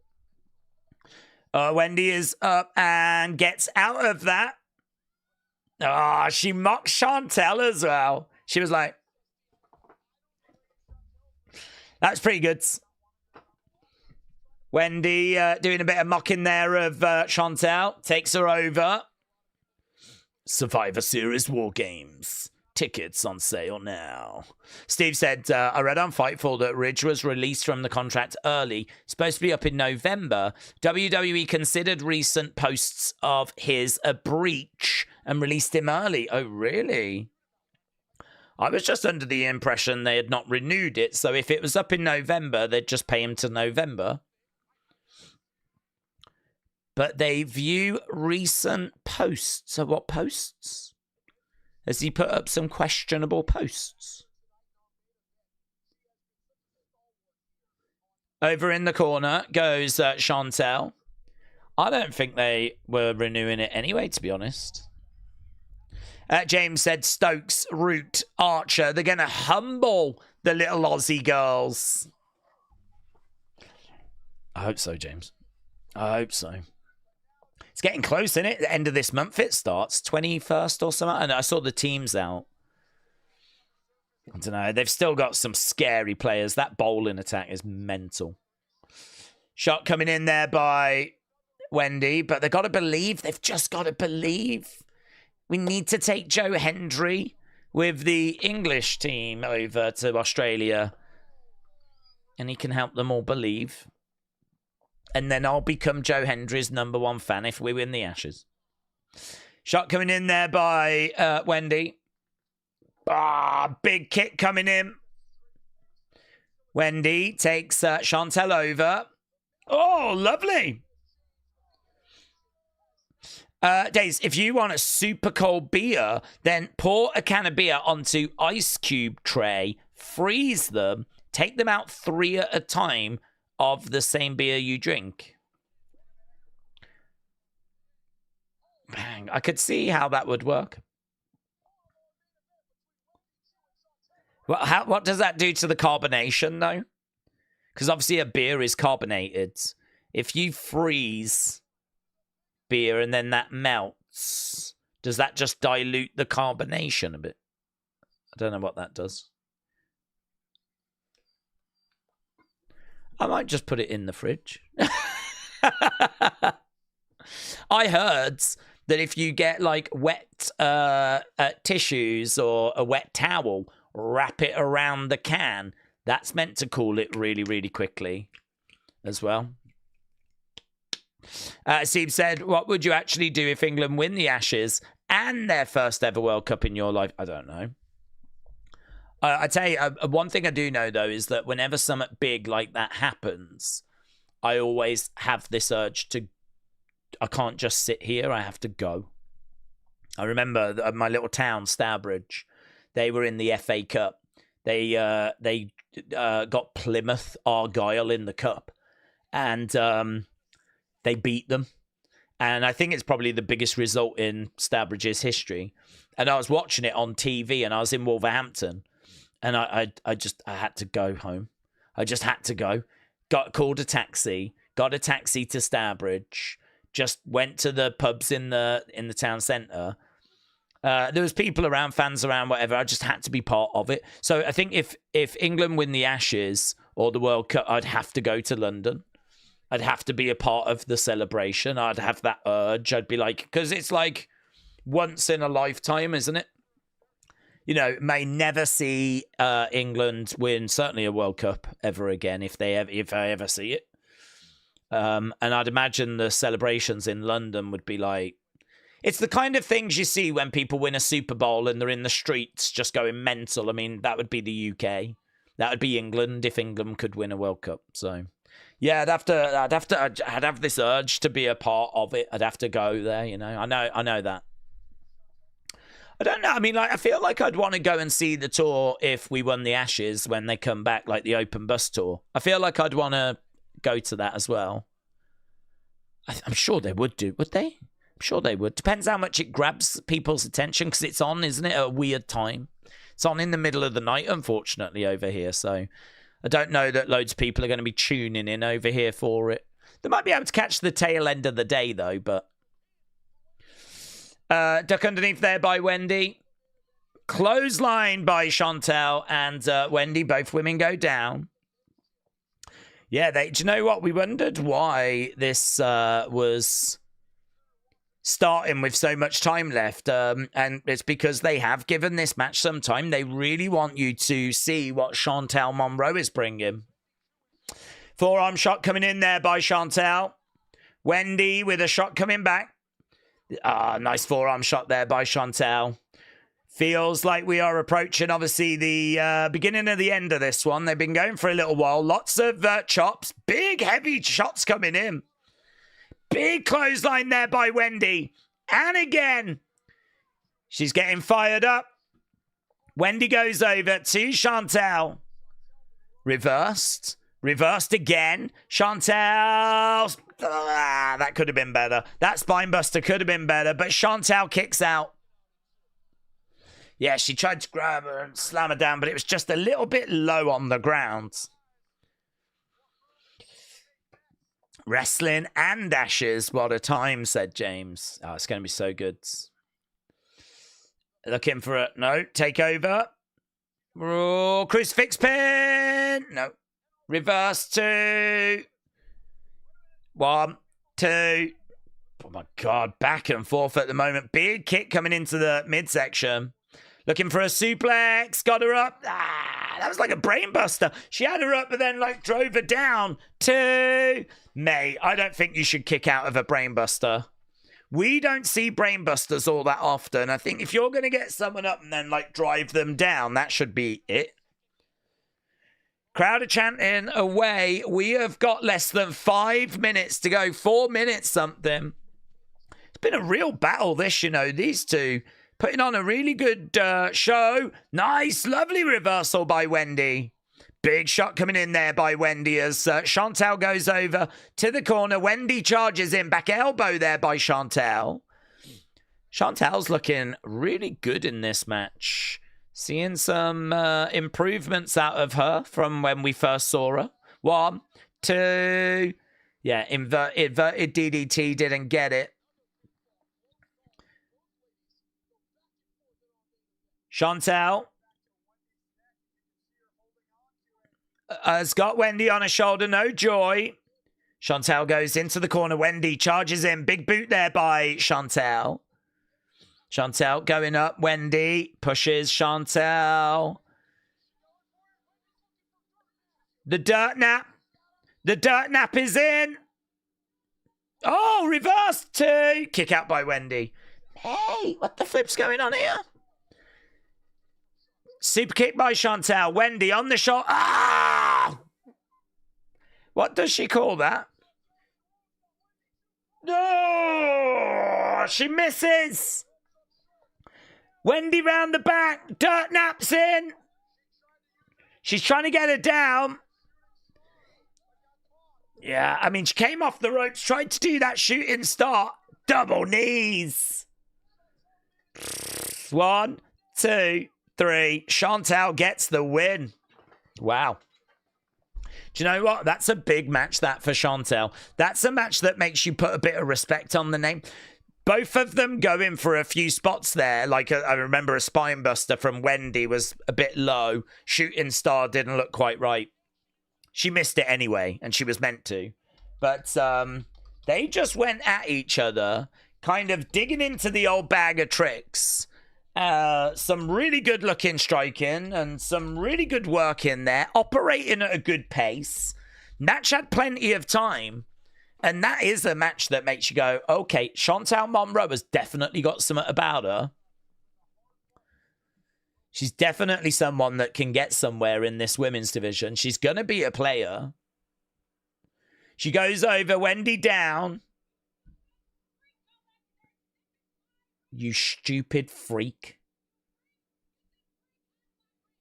Wendy is up and gets out of that. Oh, she mocked Chantal as well. She was like, that's pretty good. Wendy doing a bit of mocking there of Chantal. Takes her over. Survivor Series War Games. Tickets on sale now. Steve said, I read on Fightful that Ridge was released from the contract early. Supposed to be up in November. WWE considered recent posts of his a breach and released him early. Oh, really? I was just under the impression they had not renewed it. So if it was up in November, they'd just pay him to November. But they view recent posts. So what posts? Has he put up some questionable posts? Over in the corner goes Chantel. I don't think they were renewing it anyway, to be honest. James said Stokes, Root, Archer. They're going to humble the little Aussie girls. I hope so, James. I hope so. It's getting close, isn't it? The end of this month it starts. 21st or something. And I saw the teams out. I don't know. They've still got some scary players. That bowling attack is mental. Shot coming in there by Wendy. But they've got to believe. They've just got to believe. We need to take Joe Hendry with the English team over to Australia. And he can help them all believe. And then I'll become Joe Hendry's #1 fan if we win the Ashes. Shot coming in there by Wendy. Big kick coming in. Wendy takes Chantel over. Oh, lovely. Daze, if you want a super cold beer, then pour a can of beer onto ice cube tray, freeze them, take them out 3 at a time, of the same beer you drink. Bang. I could see how that would work. Well, what does that do to the carbonation, though? Because obviously a beer is carbonated. If you freeze beer and then that melts, does that just dilute the carbonation a bit? I don't know what that does. I might just put it in the fridge. I heard that if you get like wet tissues or a wet towel, wrap it around the can, that's meant to cool it really, really quickly as well. Steve said, what would you actually do if England win the Ashes and their first ever World Cup in your life? I don't know. I tell you, one thing I do know, though, is that whenever something big like that happens, I always have this urge to, I can't just sit here, I have to go. I remember my little town, Stourbridge, they were in the FA Cup. They got Plymouth Argyle in the Cup, and they beat them. And I think it's probably the biggest result in Stourbridge's history. And I was watching it on TV, and I was in Wolverhampton. And I had to go home. I just had to go. Called a taxi. Got a taxi to Stourbridge. Just went to the pubs in the town centre. There was people around, fans around, whatever. I just had to be part of it. So I think if England win the Ashes or the World Cup, I'd have to go to London. I'd have to be a part of the celebration. I'd have that urge. I'd be like, because it's like once in a lifetime, isn't it? You know, may never see England win certainly a World Cup ever again if I ever see it. And I'd imagine the celebrations in London would be like, it's the kind of things you see when people win a Super Bowl and they're in the streets just going mental. I mean, that would be the UK. That would be England if England could win a World Cup. So, yeah, I'd have this urge to be a part of it. I'd have to go there. You know, I know that. I don't know. I mean, like, I feel like I'd want to go and see the tour if we won the Ashes when they come back, like the open bus tour. I feel like I'd want to go to that as well. I'm sure they would do, would they? I'm sure they would. Depends how much it grabs people's attention because it's on, isn't it, at a weird time. It's on in the middle of the night, unfortunately, over here. So I don't know that loads of people are going to be tuning in over here for it. They might be able to catch the tail end of the day, though, but... duck underneath there by Wendy. Clothesline by Chantel and Wendy. Both women go down. Yeah, do you know what? We wondered why this was starting with so much time left. And it's because they have given this match some time. They really want you to see what Chantal Monroe is bringing. Forearm shot coming in there by Chantal. Wendy with a shot coming back. Nice forearm shot there by Chantal. Feels like we are approaching, obviously, the beginning of the end of this one. They've been going for a little while. Lots of chops. Big, heavy shots coming in. Big clothesline there by Wendy. And again, she's getting fired up. Wendy goes over to Chantal. Reversed. Reversed again. Chantal. That could have been better. That spinebuster could have been better. But Chantal kicks out. Yeah, she tried to grab her and slam her down, but it was just a little bit low on the ground. Wrestling and Ashes. What a time, said James. Oh, it's going to be so good. Looking for it. No, take over. Oh, crucifix pin. No. Reverse 2. 1, 2. Oh, my God. Back and forth at the moment. Big kick coming into the midsection. Looking for a suplex. Got her up. That was like a brainbuster. She had her up and then like drove her down. 2. Mate, I don't think you should kick out of a brainbuster. We don't see brainbusters all that often. I think if you're going to get someone up and then like drive them down, that should be it. Crowd are chanting away. We have got less than 5 minutes to go. 4 minutes something. It's been a real battle this, you know, these two. Putting on a really good show. Nice, lovely reversal by Wendy. Big shot coming in there by Wendy as Chantal goes over to the corner. Wendy charges in. Back elbow there by Chantal. Chantal's looking really good in this match. Seeing some improvements out of her from when we first saw her. 1, 2. Yeah, inverted DDT, didn't get it. Chantal has got Wendy on her shoulder. No joy. Chantal goes into the corner. Wendy charges in. Big boot there by Chantal. Chantal going up. Wendy pushes Chantal. The dirt nap. The dirt nap is in. Oh, reverse 2. Kick out by Wendy. Hey, what the flip's going on here? Super kick by Chantal. Wendy on the shot. Ah! What does she call that? No! She misses. Wendy round the back. Dirt naps in. She's trying to get her down. Yeah, I mean, she came off the ropes, tried to do that shooting start. Double knees. 1, 2, 3. Chantal gets the win. Wow. Do you know what? That's a big match, that, for Chantal. That's a match that makes you put a bit of respect on the name. Both of them going for a few spots there. Like, I remember a spinebuster from Wendy was a bit low. Shooting star didn't look quite right. She missed it anyway, and she was meant to. But they just went at each other, kind of digging into the old bag of tricks. Some really good looking striking and some really good work in there, operating at a good pace. Match had plenty of time, and that is a match that makes you go, okay, Chantal Monroe has definitely got something about her. She's definitely someone that can get somewhere in this women's division. She's going to be a player. She goes over, Wendy down. You stupid freak.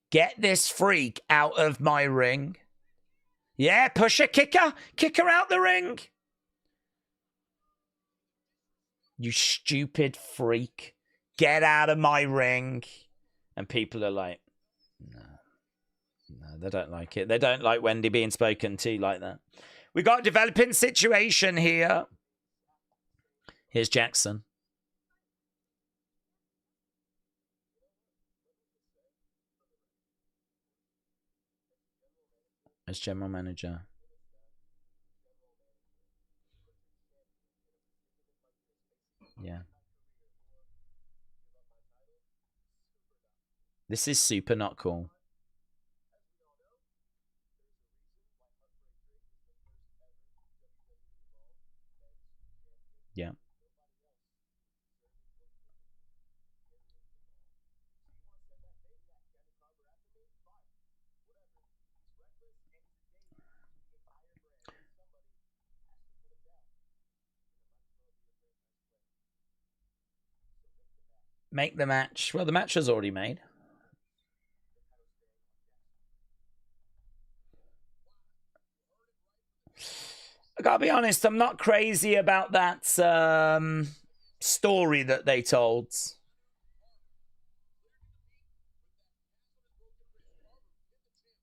Get this freak out of my ring. Yeah, push her, kick her. Kick her out the ring. You stupid freak. Get out of my ring. And people are like, no, they don't like it. They don't like Wendy being spoken to like that. We got a developing situation here. Here's Jackson. As general manager. Yeah. This is super not cool. Yeah. Make the match. Well, the match was already made. I gotta be honest, I'm not crazy about that story that they told.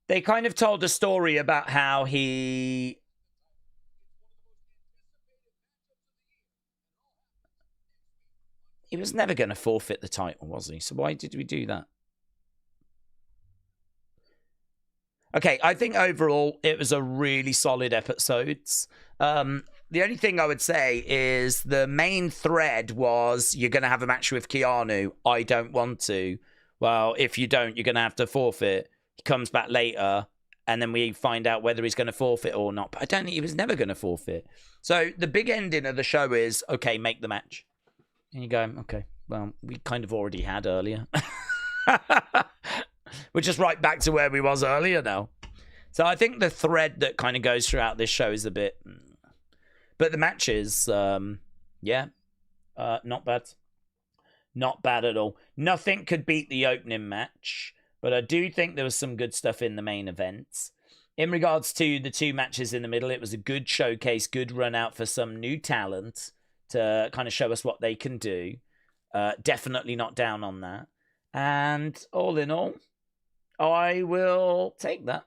They kind of told a story about how he was never going to forfeit the title, was he? So why did we do that? Okay, I think overall it was a really solid episode. The only thing I would say is the main thread was you're going to have a match with Keanu. I don't want to. Well, if you don't, you're going to have to forfeit. He comes back later, and then we find out whether he's going to forfeit or not. But I don't think he was never going to forfeit. So the big ending of the show is, okay, make the match. And you go, okay, well, we kind of already had earlier. We're just right back to where we was earlier now. So I think the thread that kind of goes throughout this show is a bit... But the matches, not bad. Not bad at all. Nothing could beat the opening match, but I do think there was some good stuff in the main event. In regards to the two matches in the middle, it was a good showcase, good run out for some new talent to kind of show us what they can do. Definitely not down on that. And all in all, I will take that.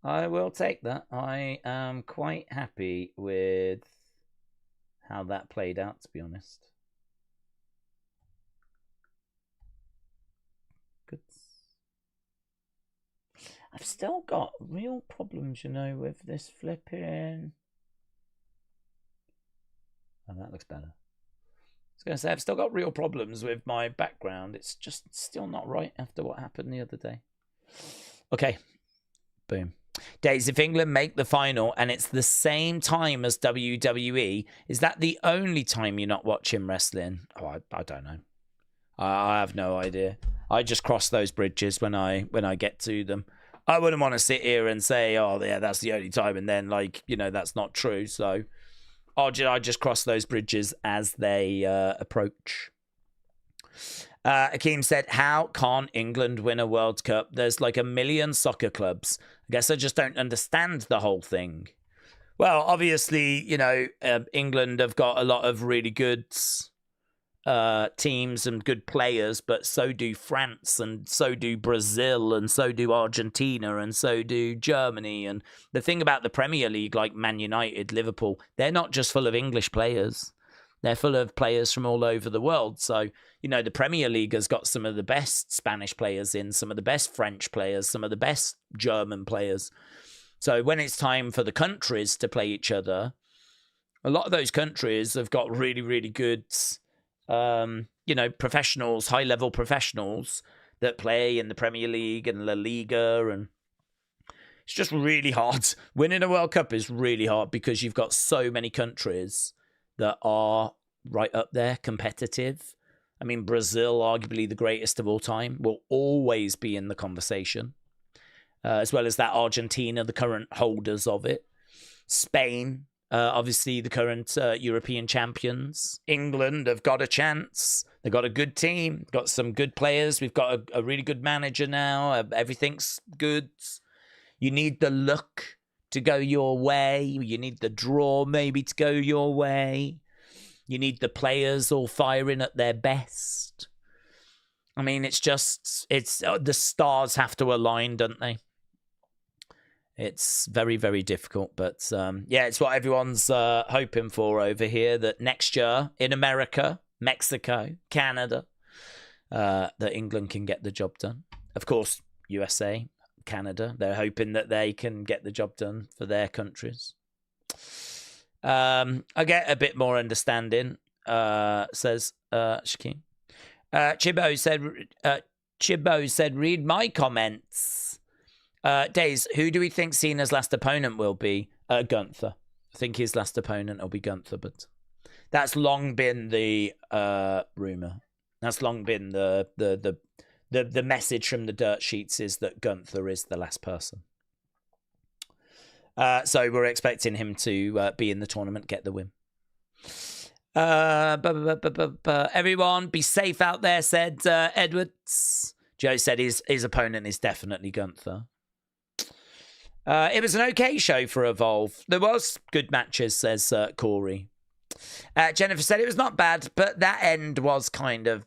I will take that. I am quite happy with how that played out, to be honest. Good. I've still got real problems, with this flipping... Oh, that looks better. I was going to say, I've still got real problems with my background. It's just still not right after what happened the other day. Okay. Boom. Daze, if England make the final and it's the same time as WWE, is that the only time you're not watching wrestling? Oh, I don't know. I have no idea. I just cross those bridges when I get to them. I wouldn't want to sit here and say, oh, yeah, that's the only time. And then, that's not true. So I just cross those bridges as they approach. Akeem said, how can't England win a World Cup? There's like a million soccer clubs. I guess I just don't understand the whole thing. Well, obviously, England have got a lot of really good teams and good players, but so do France, and so do Brazil, and so do Argentina, and so do Germany. And the thing about the Premier League, like Man United, Liverpool, they're not just full of English players. They're full of players from all over the world. So, the Premier League has got some of the best Spanish players in, some of the best French players, some of the best German players. So when it's time for the countries to play each other, a lot of those countries have got really, really good, professionals, high-level professionals that play in the Premier League and La Liga. And it's just really hard. Winning a World Cup is really hard because you've got so many countries that are right up there, competitive. I mean, Brazil, arguably the greatest of all time, will always be in the conversation, as well as that Argentina, the current holders of it. Spain, obviously the current European champions. England have got a chance. They've got a good team, got some good players. We've got a really good manager now. Everything's good. You need the luck to go your way. You need the draw maybe to go your way. You need the players all firing at their best. I mean, it's the stars have to align, don't they? It's very, very difficult. But it's what everyone's hoping for over here, that next year in America, Mexico, Canada, that England can get the job done. Of course, USA, Canada, they're hoping that they can get the job done for their countries. I get a bit more understanding says Shaquem. Chibbo said, read my comments. Daze, who do we think Cena's last opponent will be? Gunther. I think his last opponent will be Gunther, but that's long been the rumor. That's long been the message from the dirt sheets is that Gunther is the last person. So we're expecting him to be in the tournament, get the win. Everyone, be safe out there, said Edwards. Joe said his opponent is definitely Gunther. It was an okay show for Evolve. There was good matches, says Corey. Jennifer said it was not bad, but that end was kind of...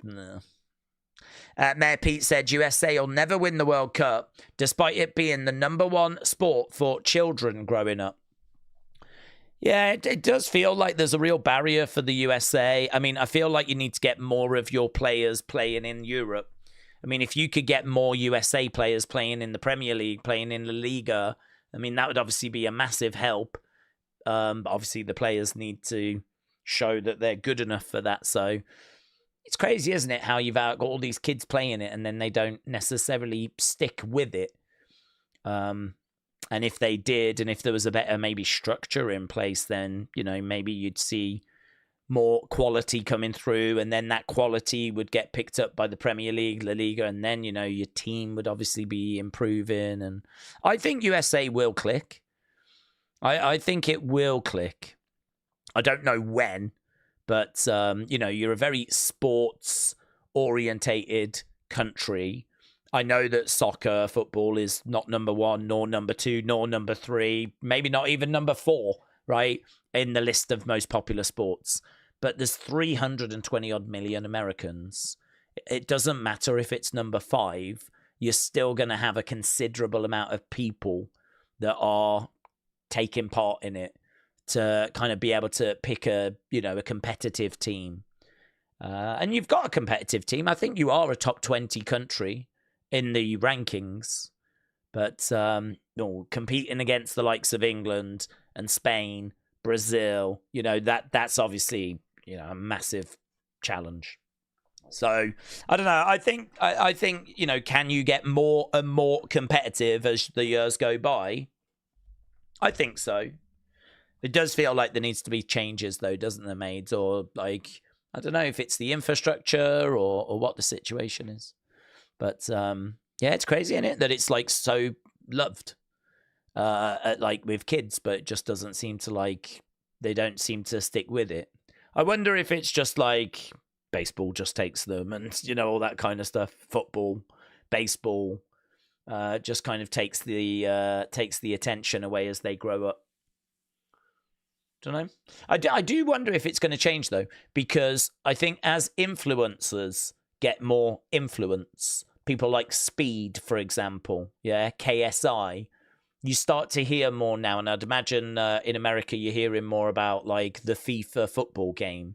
Mayor Pete said USA will never win the World Cup, despite it being the #1 sport for children growing up. Yeah, it does feel like there's a real barrier for the USA. I mean, I feel like you need to get more of your players playing in Europe. I mean, if you could get more USA players playing in the Premier League, playing in La Liga, I mean, that would obviously be a massive help. But obviously, the players need to show that they're good enough for that. So it's crazy, isn't it, how you've got all these kids playing it and then they don't necessarily stick with it. And if they did, and if there was a better maybe structure in place, then, you know, maybe you'd see more quality coming through, and then that quality would get picked up by the Premier League, La Liga, and then, you know, your team would obviously be improving. And I think USA will click. I think it will click. I don't know when, but, you know, you're a very sports-orientated country. I know that soccer, football is not #1, nor #2, nor #3, maybe not even #4, right, in the list of most popular sports. But there's 320-odd million Americans. It doesn't matter if it's #5. You're still going to have a considerable amount of people that are taking part in it to kind of be able to pick a, you know, a competitive team. And you've got a competitive team. I think you are a top 20 country in the rankings, but competing against the likes of England and Spain, Brazil, you know, that's obviously, you know, a massive challenge. So I don't know. I think you know, can you get more and more competitive as the years go by? I think so. It does feel like there needs to be changes, though, doesn't there, made? Or like, I don't know if it's the infrastructure or what the situation is. But yeah, it's crazy, isn't it, that it's like so loved, like with kids, but it just doesn't seem to, like, they don't seem to stick with it. I wonder if it's just like baseball just takes them, and, you know, all that kind of stuff. Football, baseball, just kind of takes the attention away as they grow up. Don't know. I do wonder if it's going to change, though, because I think as influencers get more influence, people like Speed, for example, yeah, KSI, you start to hear more now. And I'd imagine in America you're hearing more about like the FIFA football game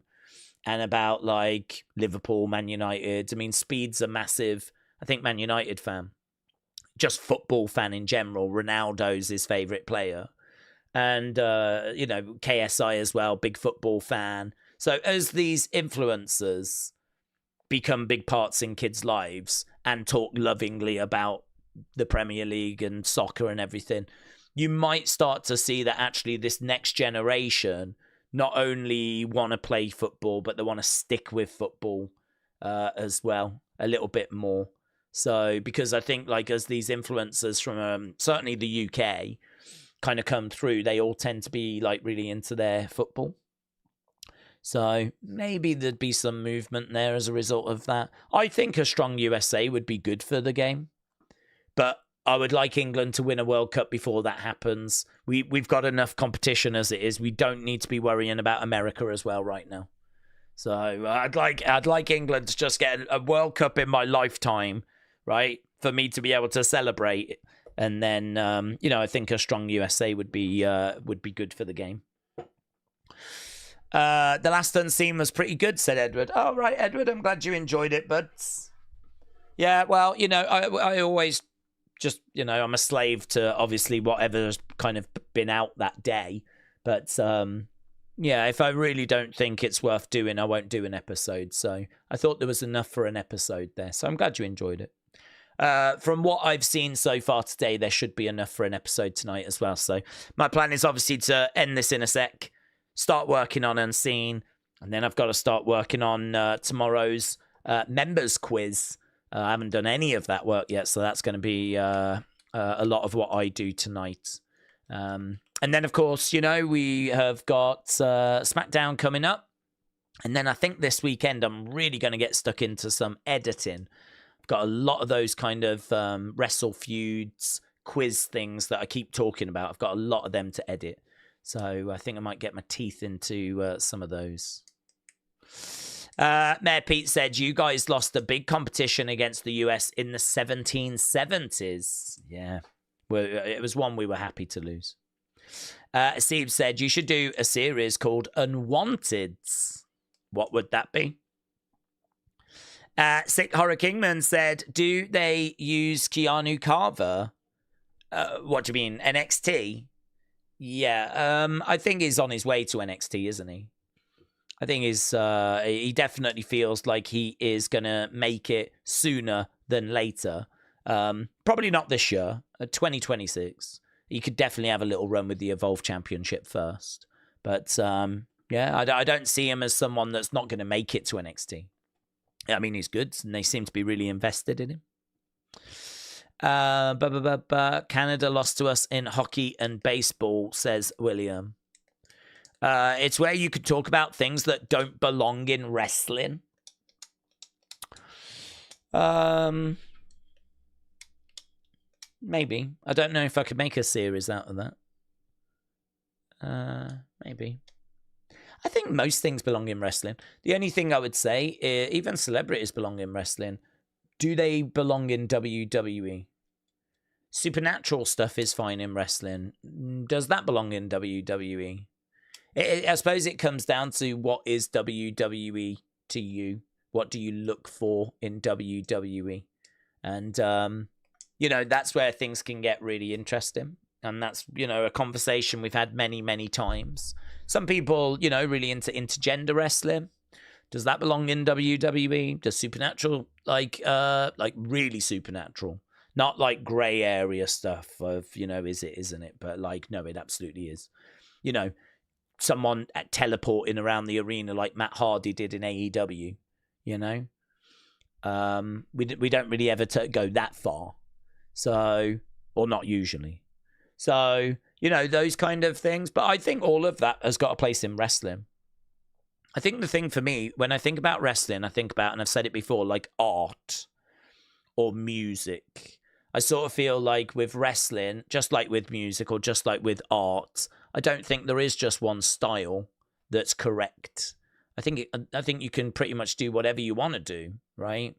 and about like Liverpool, Man United. I mean, Speed's a massive, I think, Man United fan, just football fan in general. Ronaldo's his favourite player. And, you know, KSI as well, big football fan. So as these influencers become big parts in kids' lives and talk lovingly about the Premier League and soccer and everything, you might start to see that actually this next generation not only want to play football, but they want to stick with football as well, a little bit more. So, because I think like as these influencers from certainly the UK kind of come through, they all tend to be like really into their football. So maybe there'd be some movement there as a result of that. I think a strong USA would be good for the game, but I would like England to win a World Cup before that happens. We've got enough competition as it is. We don't need to be worrying about America as well right now. So I'd like England to just get a World Cup in my lifetime, right, for me to be able to celebrate. And then, you know, I think a strong USA would be good for the game. The last unseen was pretty good, said Edward. Oh, right, Edward, I'm glad you enjoyed it. But, yeah, well, you know, I always just, you know, I'm a slave to, obviously, whatever's kind of been out that day. But, Yeah, if I really don't think it's worth doing, I won't do an episode. So I thought there was enough for an episode there. So I'm glad you enjoyed it. From what I've seen so far today, there should be enough for an episode tonight as well. So my plan is obviously to end this in a sec, start working on Unseen, and then I've got to start working on tomorrow's members quiz. I haven't done any of that work yet, so that's going to be a lot of what I do tonight. And then, of course, you know, we have got SmackDown coming up. And then I think this weekend I'm really going to get stuck into some editing. I've got a lot of those kind of Wrestle Feuds, quiz things that I keep talking about. I've got a lot of them to edit. So I think I might get my teeth into some of those. Mayor Pete said, you guys lost a big competition against the US in the 1770s. Yeah, well, it was one we were happy to lose. Steve said, you should do a series called Unwanteds. What would that be? Sick Horror Kingman said, do they use Keanu Carver? What do you mean, NXT? Yeah, I think he's on his way to NXT, isn't he? I think he definitely feels like he is going to make it sooner than later. Probably not this year, 2026. He could definitely have a little run with the Evolve Championship first. But, yeah, I don't see him as someone that's not going to make it to NXT. I mean, he's good, and they seem to be really invested in him. Canada lost to us in hockey and baseball, says William. It's where you could talk about things that don't belong in wrestling. Maybe. I don't know if I could make a series out of that. Maybe. I think most things belong in wrestling. The only thing I would say, even celebrities belong in wrestling. Do they belong in WWE? Supernatural stuff is fine in wrestling. Does that belong in WWE? I suppose it comes down to what is WWE to you. What do you look for in WWE? And, you know, that's where things can get really interesting. And that's, you know, a conversation we've had many, many times. Some people, you know, really into intergender wrestling. Does that belong in WWE? Does Supernatural, like really Supernatural? Not like grey area stuff of, you know, is it, isn't it? But like, no, it absolutely is. You know, someone teleporting around the arena like Matt Hardy did in AEW, you know? We don't really ever go that far. So, or not usually. So, you know, those kind of things. But I think all of that has got a place in wrestling. I think the thing for me, when I think about wrestling, I think about, and I've said it before, like art or music. I sort of feel like with wrestling, just like with music or just like with art, I don't think there is just one style that's correct. I think you can pretty much do whatever you want to do, right?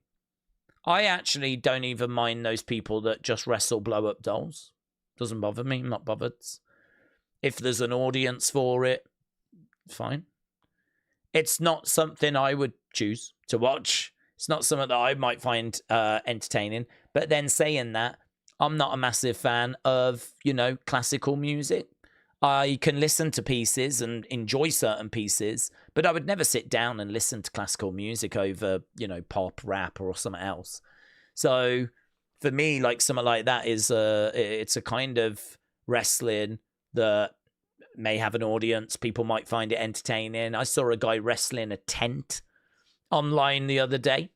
I actually don't even mind those people that just wrestle blow-up dolls. Doesn't bother me. I'm not bothered. If there's an audience for it, fine. It's not something I would choose to watch. It's not something that I might find entertaining. But then saying that, I'm not a massive fan of, you know, classical music. I can listen to pieces and enjoy certain pieces, but I would never sit down and listen to classical music over, you know, pop, rap, or something else. So for me, like something like that is it's a kind of wrestling that may have an audience. People might find it entertaining. I saw a guy wrestling a tent online the other day,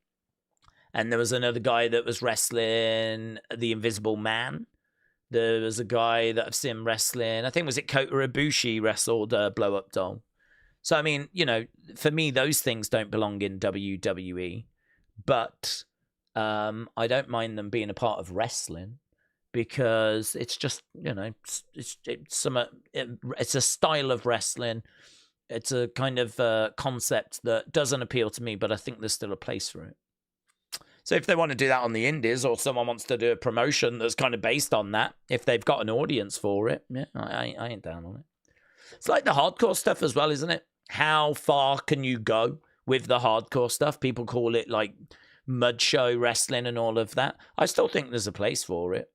and there was another guy that was wrestling the Invisible Man. There was a guy that I've seen wrestling, I think, was it Kota Ibushi wrestled a blow-up doll. So, I mean, you know, for me, those things don't belong in WWE, but I don't mind them being a part of wrestling because it's just, you know, it's a style of wrestling. It's a kind of concept that doesn't appeal to me, but I think there's still a place for it. So if they want to do that on the indies, or someone wants to do a promotion that's kind of based on that, if they've got an audience for it, yeah, I ain't down on it. It's like the hardcore stuff as well, isn't it? How far can you go with the hardcore stuff? People call it like mud show wrestling and all of that. I still think there's a place for it.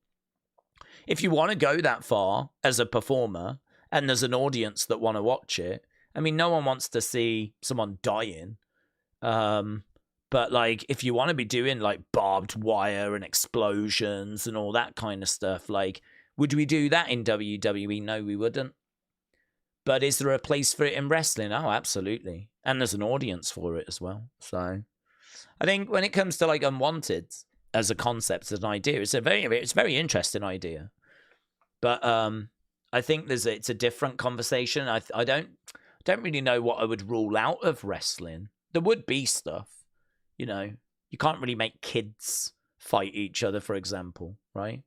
If you want to go that far as a performer and there's an audience that want to watch it, I mean, no one wants to see someone dying. But like, if you want to be doing like barbed wire and explosions and all that kind of stuff, like, would we do that in WWE? No, we wouldn't. But is there a place for it in wrestling? Oh, absolutely. And there's an audience for it as well. So I think when it comes to like unwanted as a concept, as an idea, it's a very interesting idea. But I think it's a different conversation. I don't really know what I would rule out of wrestling. There would be stuff, you know. You can't really make kids fight each other, for example, right?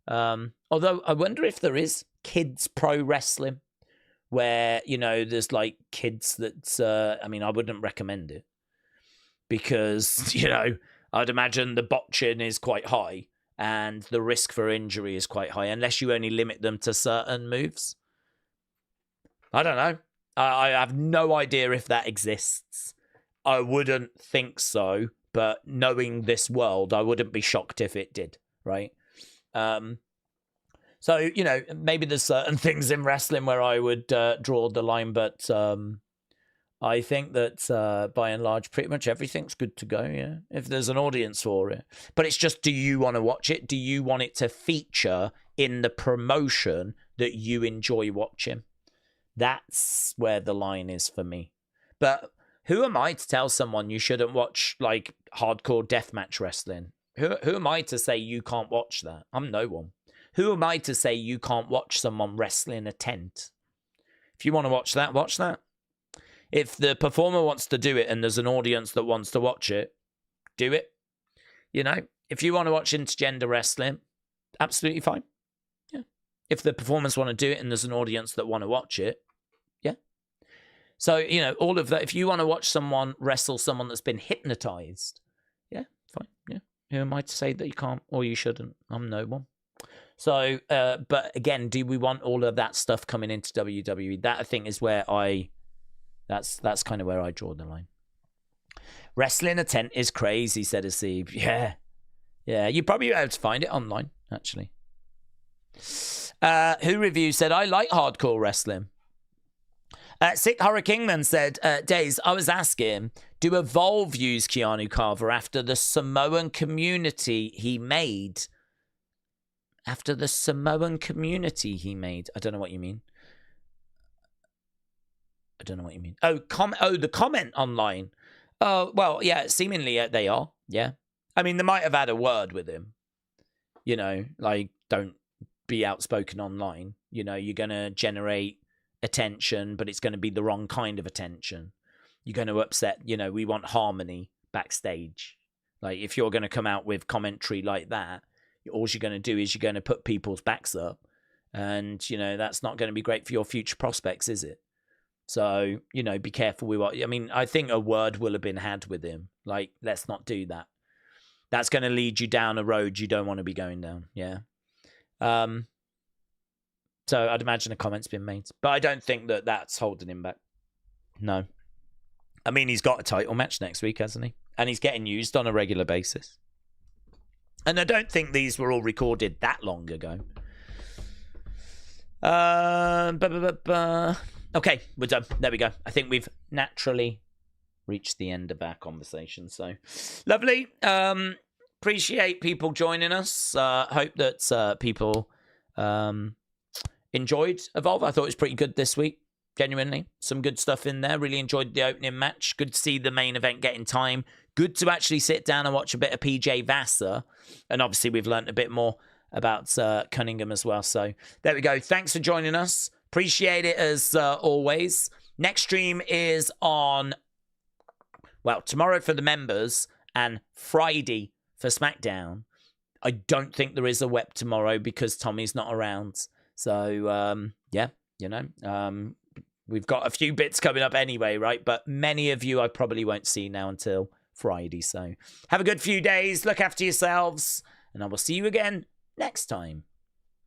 Although I wonder if there is kids pro wrestling where, you know, there's like kids that, I mean, I wouldn't recommend it because, you know, I'd imagine the botching is quite high and the risk for injury is quite high unless you only limit them to certain moves. I don't know. I have no idea if that exists. I wouldn't think so, but knowing this world, I wouldn't be shocked if it did, right? So, you know, maybe there's certain things in wrestling where I would draw the line, but I think that by and large, pretty much everything's good to go, yeah, if there's an audience for it. But it's just, do you want to watch it? Do you want it to feature in the promotion that you enjoy watching? That's where the line is for me. But who am I to tell someone you shouldn't watch, like, hardcore deathmatch wrestling? Who am I to say you can't watch that? I'm no one. Who am I to say you can't watch someone wrestle in a tent? If you want to watch that, watch that. If the performer wants to do it and there's an audience that wants to watch it, do it. You know, if you want to watch intergender wrestling, absolutely fine. Yeah. If the performers want to do it and there's an audience that want to watch it, yeah. So, you know, all of that. If you want to watch someone wrestle someone that's been hypnotized, yeah, fine. Yeah. Who am I to say that you can't or you shouldn't? I'm no one. So, but again, do we want all of that stuff coming into WWE? That, I think, is where that's kind of where I draw the line. Wrestling a tent is crazy, said Asib. Yeah. Yeah, you probably be able to find it online, actually. Who Review said, I like hardcore wrestling. Sick Horror Kingman said, Daze, I was asking, do Evolve use Keanu Carver after the Samoan community he made? After the Samoan community he made. I don't know what you mean. Oh, the comment online. Oh, well, yeah, seemingly they are. Yeah. I mean, they might have had a word with him. You know, like, don't be outspoken online. You know, you're going to generate attention, but it's going to be the wrong kind of attention. You're going to upset, you know, we want harmony backstage. Like, if you're going to come out with commentary like that, all you're going to do is you're going to put people's backs up. And, you know, that's not going to be great for your future prospects, is it? So, you know, be careful with what... I mean, I think a word will have been had with him. Like, let's not do that. That's going to lead you down a road you don't want to be going down. Yeah. So I'd imagine a comment's been made. But I don't think that that's holding him back. No. I mean, he's got a title match next week, hasn't he? And he's getting used on a regular basis. And I don't think these were all recorded that long ago. Okay, we're done. There we go. I think we've naturally reached the end of our conversation. So, lovely. Appreciate people joining us. Hope that people enjoyed Evolve. I thought it was pretty good this week. Genuinely. Some good stuff in there. Really enjoyed the opening match. Good to see the main event getting time. Good to actually sit down and watch a bit of PJ Vassar. And obviously we've learnt a bit more about Cunningham as well. So there we go. Thanks for joining us. Appreciate it as always. Next stream is on, well, tomorrow for the members and Friday for SmackDown. I don't think there is a WEP tomorrow because Tommy's not around. So, yeah, you know, we've got a few bits coming up anyway, right? But many of you I probably won't see now until Friday. So have a good few days. Look after yourselves. And I will see you again next time.